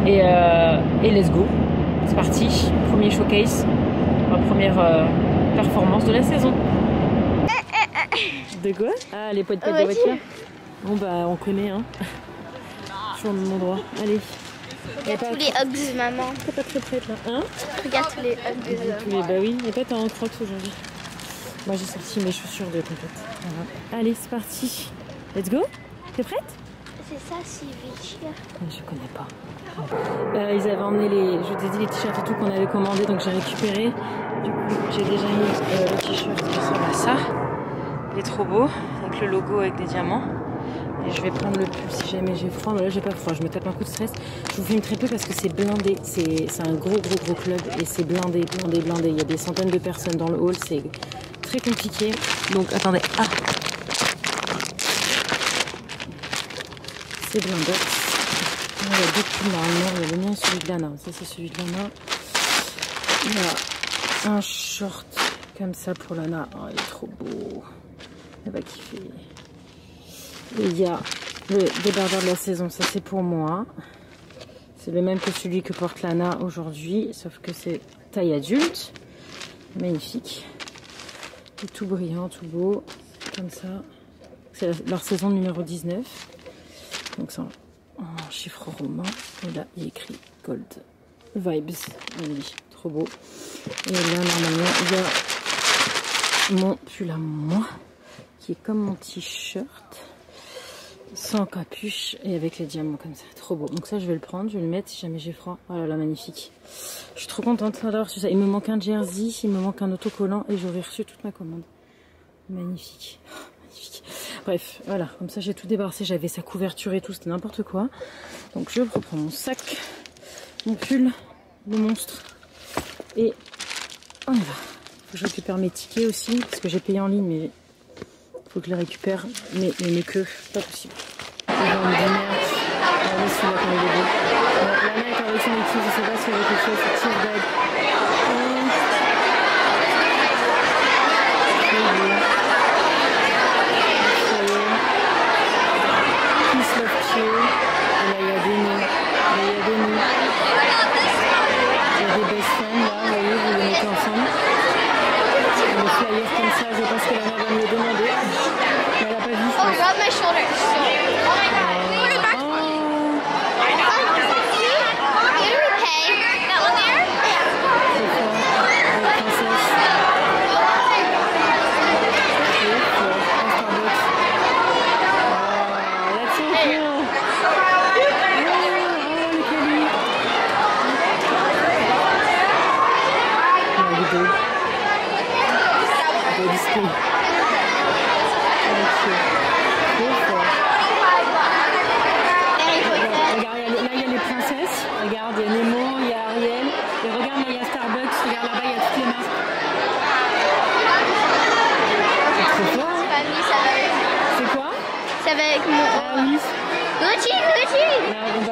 Et let's go. C'est parti. Premier showcase. Ma première performance de la saison. De quoi? Ah, les potes de voiture. Bon bah on connaît hein. Je suis au même endroit. Allez. Regarde tous les hugs, maman. T'es pas très prête là. Hein? Regarde tous les hugs des hommes. Bah oui, et toi t'es en crocs aujourd'hui. Moi j'ai sorti mes chaussures de compète. Voilà. Allez, c'est parti. Let's go. T'es prête? C'est ça, Civic. Je connais pas. Ils avaient emmené je t'ai dit les t-shirts et tout qu'on avait commandé, donc j'ai récupéré. Du coup, j'ai déjà mis le t-shirt qui ressemble à ça. Il est trop beau, avec le logo avec des diamants. Et je vais prendre le pull si jamais j'ai froid. Mais là, j'ai pas froid, je me tape un coup de stress. Je vous filme très peu parce que c'est blindé. C'est un gros club et c'est blindé. Il y a des centaines de personnes dans le hall, c'est très compliqué. Donc, attendez. Ah! C'est blindé. Il y a deux pulls normalement. Il y a le mien et celui de Lana. Ça, c'est celui de Lana. Il y a un short comme ça pour Lana. Oh, il est trop beau. Elle va kiffer. Et il y a le débardeur de la saison. Ça, c'est pour moi. C'est le même que celui que porte Lana aujourd'hui. Sauf que c'est taille adulte. Magnifique. Et tout brillant, tout beau. Comme ça. C'est leur saison numéro 19. Donc c'est en chiffre romain. Et là, il est écrit Gold Vibes. Oui, trop beau. Et là, normalement, il y a mon pull à moi, qui est comme mon t-shirt, sans capuche et avec les diamants comme ça. Trop beau. Donc ça, je vais le prendre, je vais le mettre si jamais j'ai froid. Oh là là, magnifique. Je suis trop contente d'avoir reçu ça. Il me manque un jersey, il me manque un autocollant et j'aurai reçu toute ma commande. Magnifique. Magnifique. Bref, voilà, comme ça j'ai tout débarrassé, j'avais sa couverture et tout, c'était n'importe quoi. Donc je reprends mon sac, mon pull, le monstre, et on y va. Faut que je récupère mes tickets aussi, parce que j'ai payé en ligne, mais il faut que je les récupère, mais que, pas possible. Celui-là quand il est beau. La mec avec son équipe, je sais pas si elle a quelque chose, c'est Tear Bag.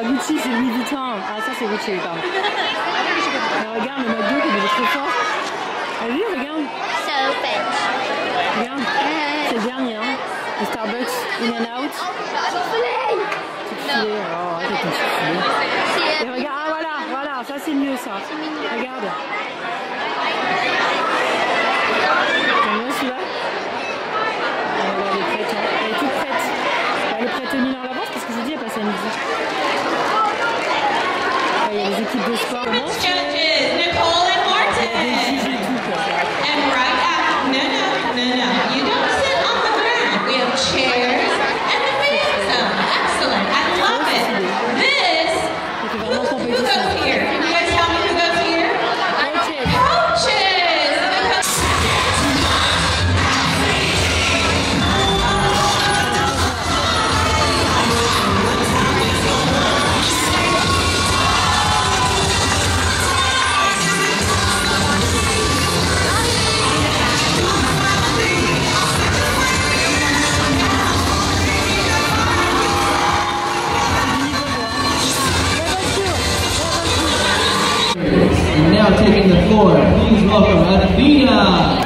Gucci, c'est Louis Vuitton. Ah, ça, c'est Gucci, pardon. Mais regarde, le McDo, il est trop fort. T'as vu, regarde. Regarde, c'est le dernier, hein. Le Starbucks, In and Out. Tout filé. Oh, arrête ton filé. Et regarde, ah, voilà, ça, c'est mieux, ça. Regarde. T'aimes bien celui-là? Voilà, elle est prête, hein. Elle est toute prête. Elle est prête 1 heure à l'avance parce que je vous dis, elle passe à midi. Il y a les équipes de sport. Judges, Nicole and Martin. And right after, no, you don't sit on the ground. We have chairs and the fan zone. Excellent, I love it. This, who goes here? Can you guys tell me who goes here? Coaches. And now taking the floor, please welcome Adivina.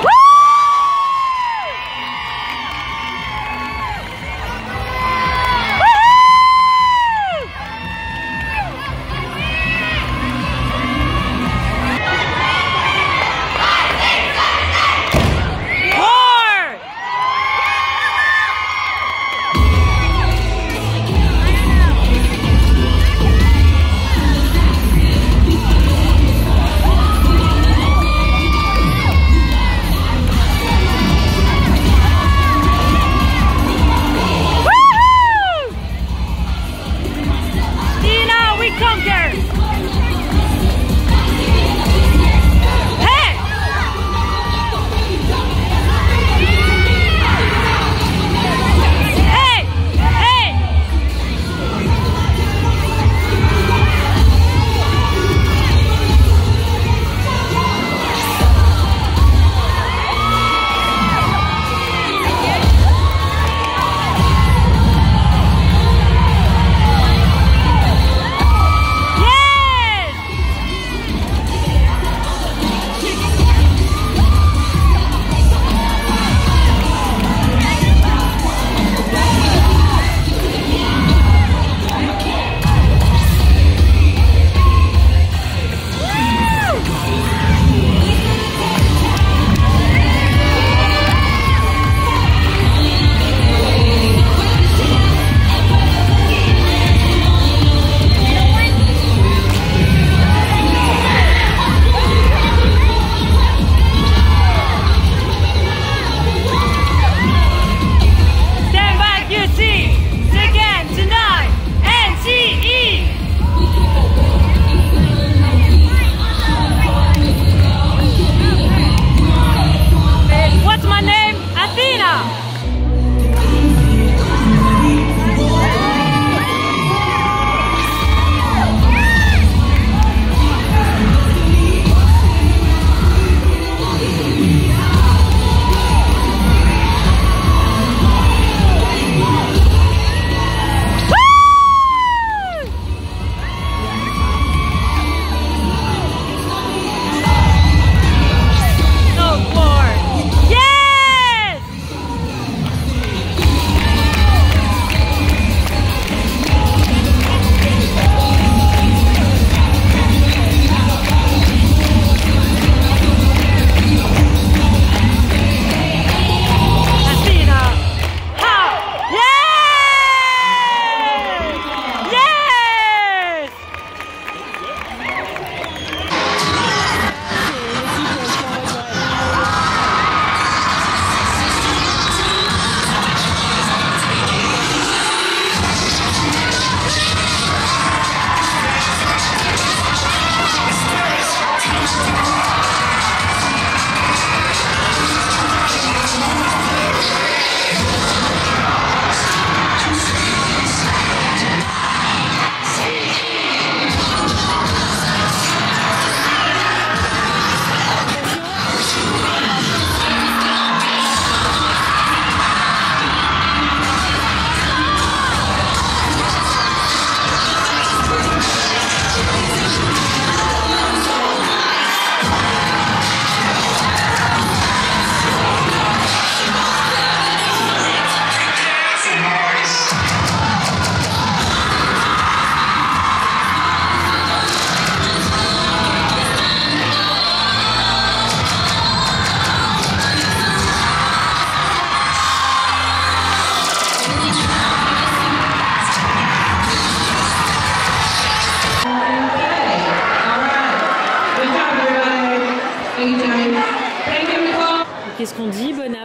Qu'est-ce qu'on dit? Bona.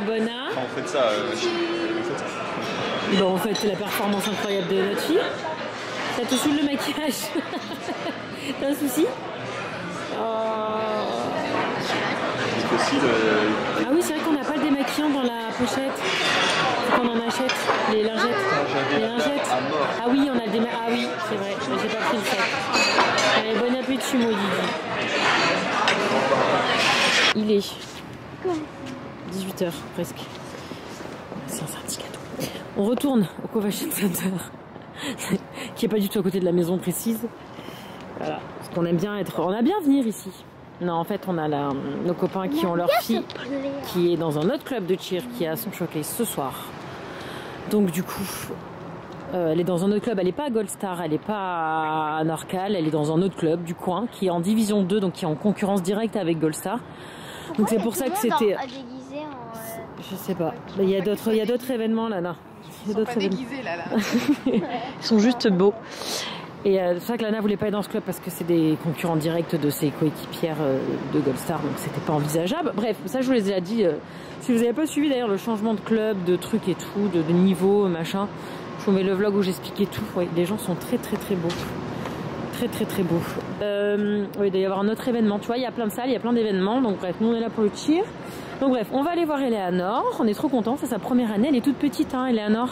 Enfin, on fait ça. Bon, en fait, c'est la performance incroyable de notre fille. Ça te saoule le maquillage? T'as un souci? C'est possible. Ah oui, c'est vrai qu'on n'a pas le démaquillant dans la pochette. Faut qu'on en achète. Les lingettes. Les lingettes. Ah oui, on a le démaquillant. Ah oui, c'est vrai. Mais j'ai pas pris le sac. Allez, bon appétit, mon Didi. Il est 18h presque. C'est un petit cadeau. On retourne au Convention Center, qui est pas du tout à côté de la maison précise. Voilà, parce qu'on aime bien être. On aime bien venir ici. Non, en fait, on a nos copains qui ont leur fille qui est dans un autre club de cheer qui a son showcase ce soir. Donc du coup, elle est dans un autre club. Elle n'est pas à Gold Star, elle n'est pas à Norcal, elle est dans un autre club du coin qui est en division 2, donc qui est en concurrence directe avec Gold Star. Donc c'est pour ça que c'était. Je sais pas. Il y a d'autres événements là. Ils sont pas déguisés là. Ils sont juste beaux. Et c'est vrai que Lana voulait pas être dans ce club parce que c'est des concurrents directs de ses coéquipières de Gold Star, donc c'était pas envisageable. Bref, ça je vous les ai dit. Si vous n'avez pas suivi d'ailleurs le changement de club, de trucs et tout, de niveau, machin, je vous mets le vlog où j'expliquais tout. Oui, les gens sont très beaux. Très beaux. Oui, il doit y avoir un autre événement. Tu vois, il y a plein de salles, il y a plein d'événements. Donc bref, nous on est là pour le cheer. Donc bref, on va aller voir Eleanor. On est trop contents, c'est sa première année. Elle est toute petite, hein, Eleanor.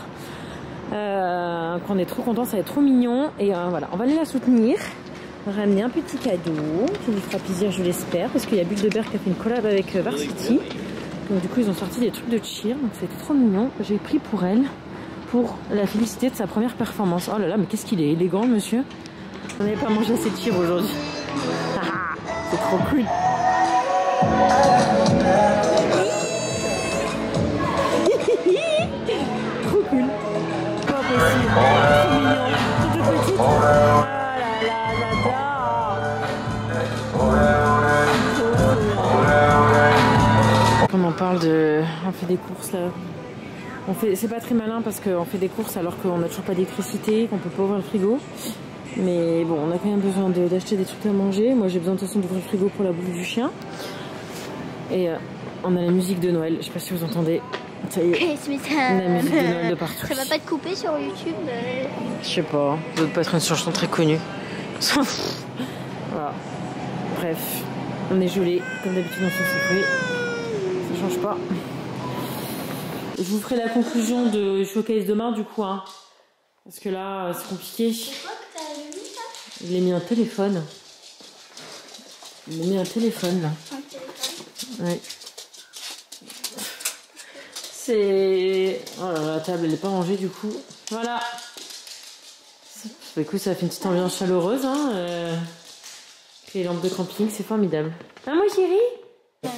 Qu'on est trop content, ça va être trop mignon. Et voilà, on va aller la soutenir. Ramener un petit cadeau qui lui fera plaisir, je l'espère, parce qu'il y a Bilderberg qui a fait une collab avec Varsity. Donc du coup ils ont sorti des trucs de cheer, donc c'était trop mignon. J'ai pris pour elle, pour la féliciter de sa première performance. Oh là là, mais qu'est-ce qu'il est élégant, monsieur. On n'avait pas mangé assez de cheer aujourd'hui. C'est trop cool. Trop cool. Pas possible. Trop mignon. Toute petite. Oh là là, j'adore. On en parle de... On fait des courses là. C'est pas très malin parce qu'on fait des courses alors qu'on n'a toujours pas d'électricité, qu'on peut pas ouvrir le frigo. Mais bon, on a quand même besoin d'acheter des trucs à manger. Moi j'ai besoin de toute façon d'ouvrir le frigo pour la bouffe du chien. Et on a la musique de Noël, je sais pas si vous entendez. Ça y est, la musique de Noël de partout. Ça va pas te couper sur YouTube Je sais pas, ça doit pas être une chanson très connue. Voilà. Bref, on est gelé, comme d'habitude on se souffle. Ça change pas. Je vous ferai la conclusion de showcase demain du coup, hein. Parce que là, c'est compliqué. C'est quoi que t'as mis ça? Il a mis un téléphone. Il a mis un téléphone là. Un téléphone. Ouais. C'est... Oh là là, la table elle est pas rangée du coup. Voilà. Bah, écoute, ça fait une petite ambiance chaleureuse, hein. Les lampes de camping, c'est formidable. Ah moi chérie?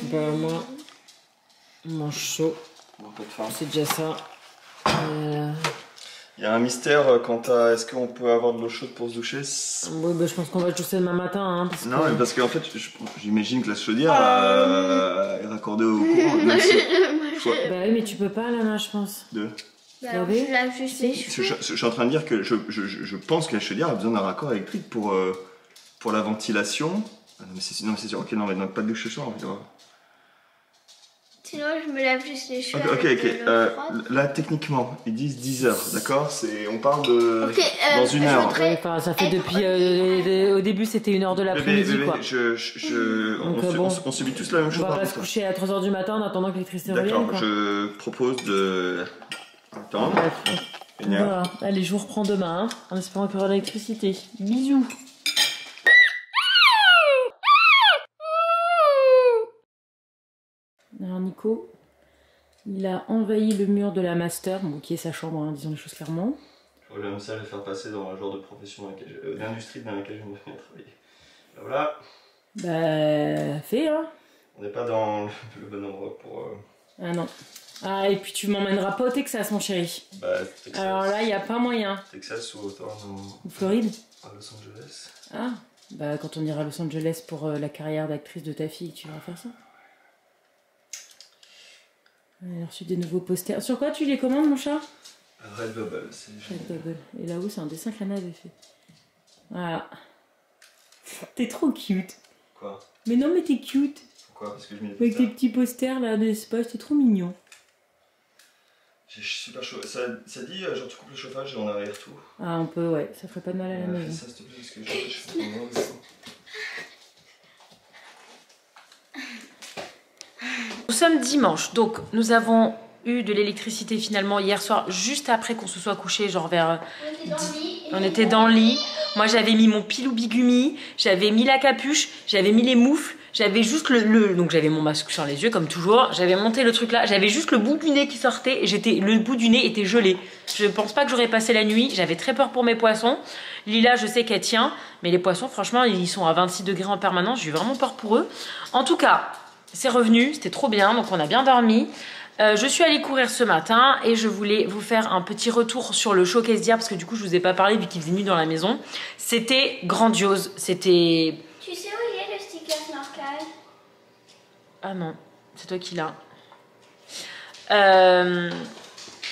Bah moi, on mange chaud. Bon, pas de faim. C'est déjà ça. Il y a un mystère quant à est-ce qu'on peut avoir de l'eau chaude pour se doucher. Oui, bah, je pense qu'on va se doucher demain matin. Hein, parce non, que... mais parce qu'en fait, j'imagine que la chaudière est raccordée au courant. Même si... Bah oui, mais tu peux pas, Lana, je pense. Alors, je lave juste les cheveux. Je suis en train de dire que je pense que la chaudière a besoin d'un raccord électrique pour la ventilation. Ah, non, mais c'est sûr. Ok, non, mais pas de douche ce soir. Sinon, je me lave juste les cheveux. Ok. Là, techniquement, ils disent 10 heures, d'accord? On parle de... dans une heure. Ouais, ça fait depuis... au début, c'était 1h de l'après-midi, quoi. On subit tous la même chose. On va pas se coucher à 3h du matin en attendant que l'électricité revienne, quoi. Je propose de... Attends. Voilà. Allez, je vous reprends demain, hein, en espérant qu'il y aura de l'électricité. Bisous. Alors Nico, il a envahi le mur de la master, bon, qui est sa chambre, hein, disons les choses clairement. J'aime ça le faire passer dans le genre de profession d'industrie dans laquelle j'aimerais bien travailler. Voilà. Bah, fait, hein. On n'est pas dans le bon endroit pour... Ah non. Ah, et puis tu m'emmèneras pas au Texas, mon chéri. Bah, Texas. Alors là, il n'y a pas moyen. Texas ou autant ou Floride. À Los Angeles. Ah, bah quand on ira à Los Angeles pour la carrière d'actrice de ta fille, tu vas faire ça. On a reçu des nouveaux posters. Sur quoi tu les commandes, mon chat? Redbubble. Redbubble. Et là-haut, c'est un dessin que Lana avait fait. Voilà. T'es trop cute. Quoi? Mais non, mais t'es cute. Pourquoi? Parce que je mets des avec tes petits posters là d'espace, c'est trop mignon. J'ai super chaud. Ça dit, genre tu coupes le chauffage et on arrière tout. Ah, on peut, ouais, ça ferait pas de mal à la maison. Fais ça s'il te plaît, parce que je fais trop mal. Nous sommes dimanche, donc nous avons eu de l'électricité finalement hier soir, juste après qu'on se soit couché, genre vers... On était dans le lit. Moi j'avais mis mon pilou bigumi, j'avais mis la capuche, j'avais mis les moufles, j'avais juste donc j'avais mon masque sur les yeux comme toujours, j'avais monté le truc là, j'avais juste le bout du nez qui sortait et le bout du nez était gelé. Je pense pas que j'aurais passé la nuit, j'avais très peur pour mes poissons. Lila, je sais qu'elle tient, mais les poissons franchement ils sont à 26 degrés en permanence, j'ai eu vraiment peur pour eux. En tout cas, c'est revenu, c'était trop bien, donc on a bien dormi. Je suis allée courir ce matin et je voulais vous faire un petit retour sur le showcase d'hier parce que du coup je vous ai pas parlé vu qu'il faisait nuit dans la maison. C'était grandiose, c'était... Tu sais où il est le sticker snorkel? Ah non, c'est toi qui l'as.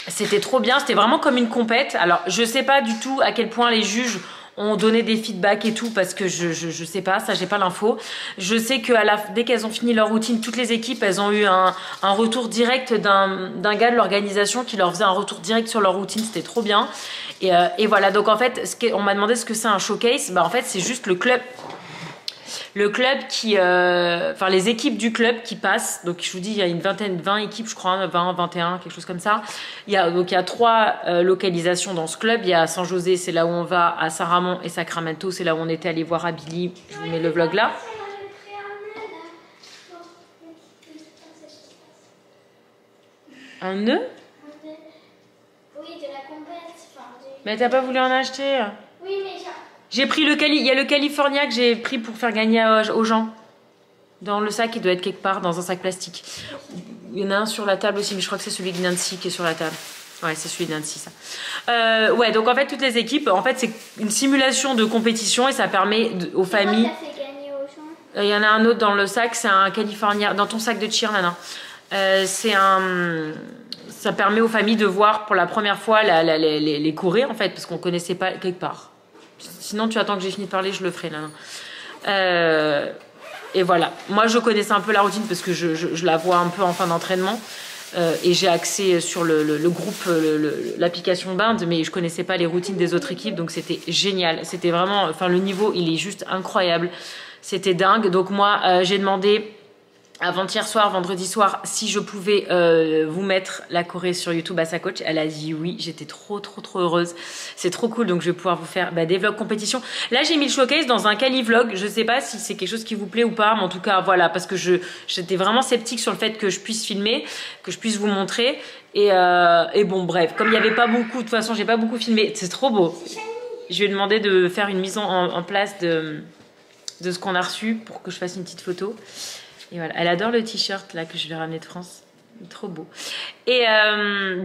C'était trop bien, c'était vraiment comme une compète. Alors je sais pas du tout à quel point les juges ont donné des feedbacks et tout parce que je sais pas, ça j'ai pas l'info. Je sais que dès qu'elles ont fini leur routine, toutes les équipes elles ont eu un retour direct d'un gars de l'organisation qui leur faisait un retour direct sur leur routine, c'était trop bien. Et voilà, donc en fait on m'a demandé ce que c'est un showcase. Bah en fait c'est juste le club qui... Enfin, les équipes du club qui passent. Donc, je vous dis, il y a une 20 équipes, je crois, 20, 21, quelque chose comme ça. Donc, il y a 3 localisations dans ce club. Il y a San José, c'est là où on va. À San Ramon et Sacramento, c'est là où on était allé voir à Billy. Je vous mets le vlog là. Un nœud? Oui, de la compète. Mais t'as pas voulu en acheter? Oui, mais genre... J'ai pris il y a le California que j'ai pris pour faire gagner aux gens. Dans le sac, il doit être quelque part, dans un sac plastique. Il y en a un sur la table aussi, mais je crois que c'est celui de Nancy qui est sur la table. Ouais, c'est celui de Nancy, ça. Ouais, donc en fait, toutes les équipes, en fait, c'est une simulation de compétition et ça permet aux familles... T'as fait gagner aux gens? Il y en a un autre dans le sac, c'est un California, dans ton sac de cheer, Nana. Ça permet aux familles de voir pour la première fois les courir, en fait, parce qu'on connaissait pas quelque part. Sinon, tu attends que j'ai fini de parler, je le ferai là. Et voilà. Moi, je connaissais un peu la routine parce que je la vois un peu en fin d'entraînement. Et j'ai accès sur le groupe, l'application Bind, mais je connaissais pas les routines des autres équipes, donc c'était génial. C'était vraiment, enfin, le niveau, il est juste incroyable. C'était dingue. Donc moi, j'ai demandé avant-hier soir, vendredi soir, si je pouvais vous mettre la choré sur YouTube à sa coach. Elle a dit oui, j'étais trop heureuse. C'est trop cool, donc je vais pouvoir vous faire des vlogs compétition. Là, j'ai mis le showcase dans un Cali vlog. Je sais pas si c'est quelque chose qui vous plaît ou pas, mais en tout cas, voilà, parce que j'étais vraiment sceptique sur le fait que je puisse filmer, que je puisse vous montrer. Et bon, bref, comme il n'y avait pas beaucoup, de toute façon, j'ai pas beaucoup filmé. C'est trop beau. Je lui ai demandé de faire une mise en place de ce qu'on a reçu pour que je fasse une petite photo. Et voilà, elle adore le t-shirt là que je lui ai ramené de France. Trop beau. Et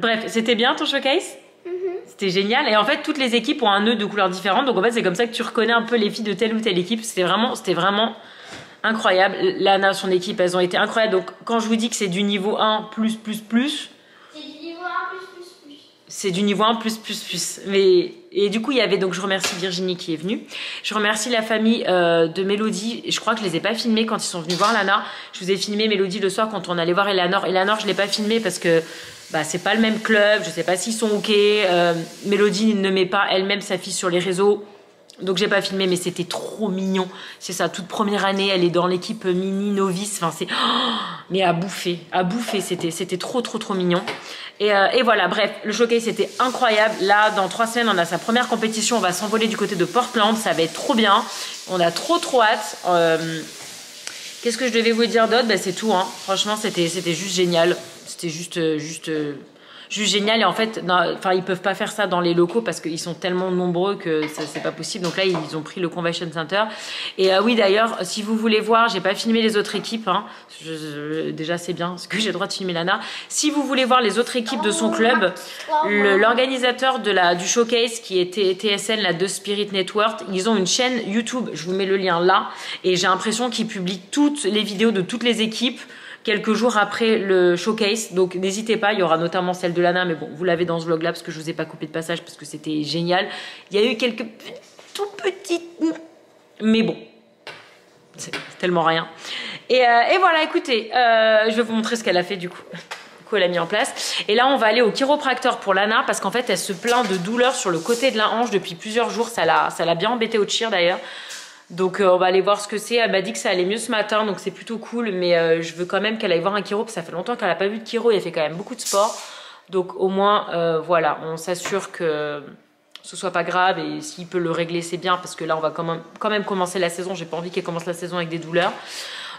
bref, c'était bien ton showcase? C'était génial. Et en fait, toutes les équipes ont un nœud de couleurs différentes. Donc en fait, c'est comme ça que tu reconnais un peu les filles de telle ou telle équipe. C'était vraiment incroyable. Lana, son équipe, elles ont été incroyables. Donc quand je vous dis que c'est du niveau 1 plus. C'est du niveau 1 plus. C'est du niveau 1 plus. Et du coup, il y avait, donc je remercie Virginie qui est venue. Je remercie la famille de Mélodie. Je crois que je les ai pas filmés quand ils sont venus voir Lana. Je vous ai filmé Mélodie le soir quand on allait voir Eleanor. Eleanor, je l'ai pas filmé parce que c'est pas le même club. Je sais pas s'ils sont ok. Mélodie ne met pas elle-même sa fille sur les réseaux. Donc j'ai pas filmé, mais c'était trop mignon. C'est sa toute première année, elle est dans l'équipe mini novice. Enfin, mais à bouffer. C'était trop mignon. Et voilà, bref, le showcase c'était incroyable. Là, dans 3 semaines, on a sa première compétition. On va s'envoler du côté de Portland. Ça va être trop bien. On a trop hâte. Qu'est-ce que je devais vous dire d'autre? C'est tout. Hein. Franchement, c'était juste génial. C'était juste génial. Et en fait, ils peuvent pas faire ça dans les locaux parce qu'ils sont tellement nombreux que c'est pas possible. Donc là, ils ont pris le Convention Center. Et oui, d'ailleurs, si vous voulez voir, j'ai pas filmé les autres équipes. Hein. Déjà, c'est bien parce que j'ai le droit de filmer Lana. Si vous voulez voir les autres équipes de son club, l'organisateur du showcase qui était TSN, la The Spirit Network, ils ont une chaîne YouTube. Je vous mets le lien là. Et j'ai l'impression qu'ils publient toutes les vidéos de toutes les équipes quelques jours après le showcase, donc n'hésitez pas, il y aura notamment celle de Lana, mais bon, vous l'avez dans ce vlog là parce que je vous ai pas coupé de passage parce que c'était génial. Il y a eu quelques tout petites, mais bon, c'est tellement rien. Et voilà, écoutez, je vais vous montrer ce qu'elle a fait du coup. Elle a mis en place. Et là, on va aller au chiropracteur pour Lana parce qu'en fait, elle se plaint de douleurs sur le côté de la hanche depuis plusieurs jours. Ça l'a bien embêtée au cheer d'ailleurs. Donc, on va aller voir ce que c'est. Elle m'a dit que ça allait mieux ce matin, donc c'est plutôt cool. Mais je veux quand même qu'elle aille voir un chiro parce que ça fait longtemps qu'elle n'a pas vu de chiro. Elle fait quand même beaucoup de sport. Donc, au moins, voilà, on s'assure que ce soit pas grave et s'il peut le régler, c'est bien parce que là, on va quand même commencer la saison. J'ai pas envie qu'elle commence la saison avec des douleurs.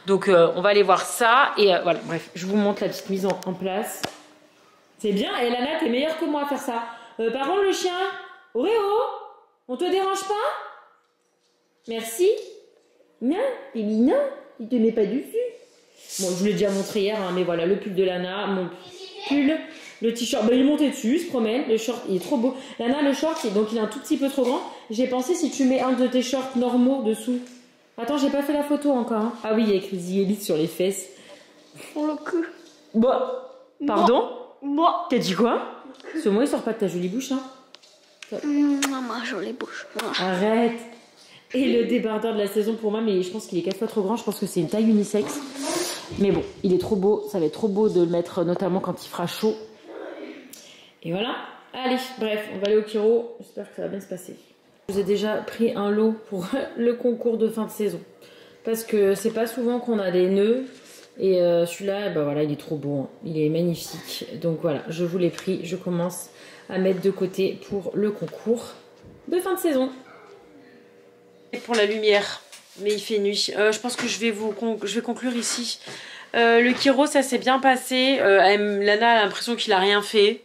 Donc on va aller voir ça et voilà, bref, je vous montre la petite mise en place. C'est bien, et Lana, t'es meilleure que moi à faire ça. Par contre, le chien, Oréo, on te dérange pas? Merci. Non, Péli, non, il te met pas dessus. Bon, je vous l'ai déjà montré hier, hein, mais voilà, le pull de Lana, mon pull, le t-shirt, il est monté dessus, il se promène, le short, il est trop beau. Lana, le short, donc il est un tout petit peu trop grand. J'ai pensé si tu mets un de tes shorts normaux dessous. Attends, j'ai pas fait la photo encore. Hein. Ah oui, il y a écrit The Elite sur les fesses. Pour le cul. Bon, pardon? Moi. T'as dit quoi? Ce mot, il sort pas de ta jolie bouche, hein? Ma jolie bouche. Arrête. Et le débardeur de la saison pour moi, mais je pense qu'il est 4 fois trop grand. Je pense que c'est une taille unisexe. Mais bon, il est trop beau. Ça va être trop beau de le mettre, notamment quand il fera chaud. Et voilà. Allez, bref, on va aller au chiro. J'espère que ça va bien se passer. Je vous ai déjà pris un lot pour le concours de fin de saison. Parce que c'est pas souvent qu'on a des nœuds. Et celui-là, ben voilà, il est trop beau. Hein. Il est magnifique. Donc voilà, je vous l'ai pris. Je commence à mettre de côté pour le concours de fin de saison. Et pour la lumière, mais il fait nuit. Je pense que je vais conclure ici. Le chiro, ça s'est bien passé. Lana a l'impression qu'il a rien fait.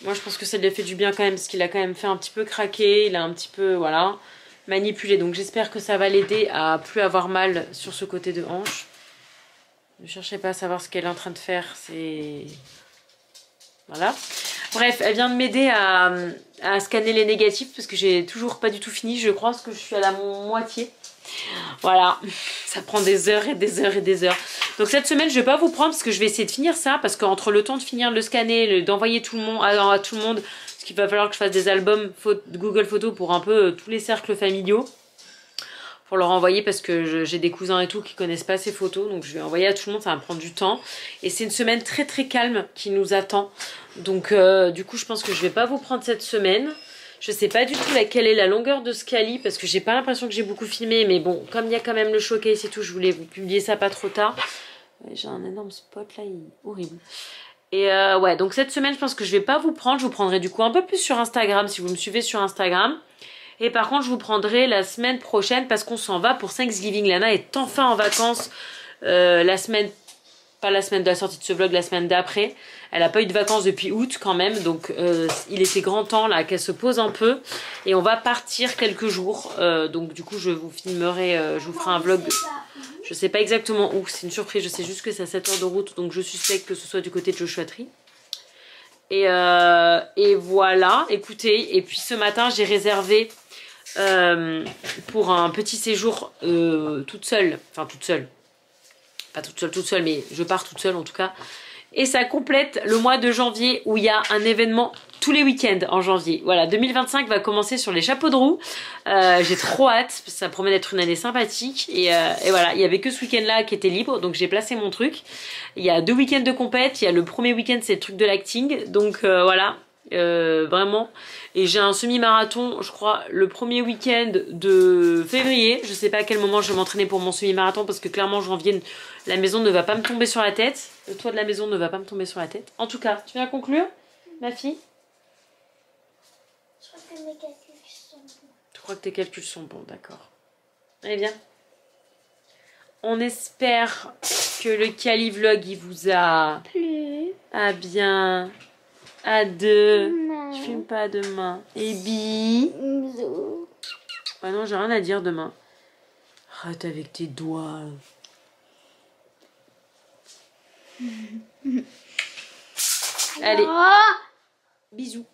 Moi, je pense que ça lui a fait du bien quand même, parce qu'il a quand même fait un petit peu craquer, il a un petit peu, voilà, manipulé. Donc, j'espère que ça va l'aider à plus avoir mal sur ce côté de hanche. Ne cherchez pas à savoir ce qu'elle est en train de faire, c'est... Voilà. Bref, elle vient de m'aider à scanner les négatifs, parce que j'ai toujours pas du tout fini. Je crois que je suis à la moitié. Voilà, ça prend des heures et des heures et des heures. Donc cette semaine je vais pas vous prendre parce que je vais essayer de finir ça, parce qu'entre le temps de finir de le scanner, d'envoyer à tout le monde, parce qu'il va falloir que je fasse des albums Google Photos pour un peu tous les cercles familiaux, pour leur envoyer, parce que j'ai des cousins et tout qui connaissent pas ces photos, donc je vais envoyer à tout le monde, ça va me prendre du temps. Et c'est une semaine très très calme qui nous attend, donc du coup je pense que je vais pas vous prendre cette semaine. Je sais pas du tout quelle est la longueur de ce cali, parce que j'ai pas l'impression que j'ai beaucoup filmé, mais bon, comme il y a quand même le showcase et tout, je voulais vous publier ça pas trop tard. J'ai un énorme spot là, il est horrible. Et ouais, donc cette semaine, je pense que je vais pas vous prendre, je vous prendrai du coup un peu plus sur Instagram, si vous me suivez sur Instagram. Et par contre, je vous prendrai la semaine prochaine, parce qu'on s'en va pour Thanksgiving. Lana est enfin en vacances la semaine... Pas la semaine de la sortie de ce vlog, la semaine d'après. Elle n'a pas eu de vacances depuis août quand même. Donc il était grand temps là qu'elle se pose un peu. Et on va partir quelques jours. Donc du coup je vous filmerai, je vous ferai un vlog. Je sais pas exactement où, c'est une surprise. Je sais juste que c'est à 7 heures de route. Donc je suspecte que ce soit du côté de Joshua Tree. Et voilà, écoutez. Et puis ce matin j'ai réservé pour un petit séjour toute seule. Enfin toute seule. Pas toute seule, mais je pars toute seule en tout cas. Et ça complète le mois de janvier où il y a un événement tous les week-ends en janvier. Voilà, 2025 va commencer sur les chapeaux de roue. J'ai trop hâte, parce que ça promet d'être une année sympathique. Et voilà, il n'y avait que ce week-end-là qui était libre, donc j'ai placé mon truc. Il y a 2 week-ends de compète. Il y a le premier week-end, c'est le truc de l'acting. Donc voilà, vraiment. Et j'ai un semi-marathon, je crois, le premier week-end de février. Je sais pas à quel moment je vais m'entraîner pour mon semi-marathon, parce que clairement janvier, la maison ne va pas me tomber sur la tête. Le toit de la maison ne va pas me tomber sur la tête. En tout cas, tu viens conclure, ma fille? Je crois que mes calculs sont bons. Tu crois que tes calculs sont bons, d'accord. Allez, viens. On espère que le Cali Vlog, il vous a... Plus. Ah bien... À deux. Non. Je filme pas demain. Et bi. Bisous. Ah non, j'ai rien à dire demain. Arrête avec tes doigts. Allez. Oh. Bisous.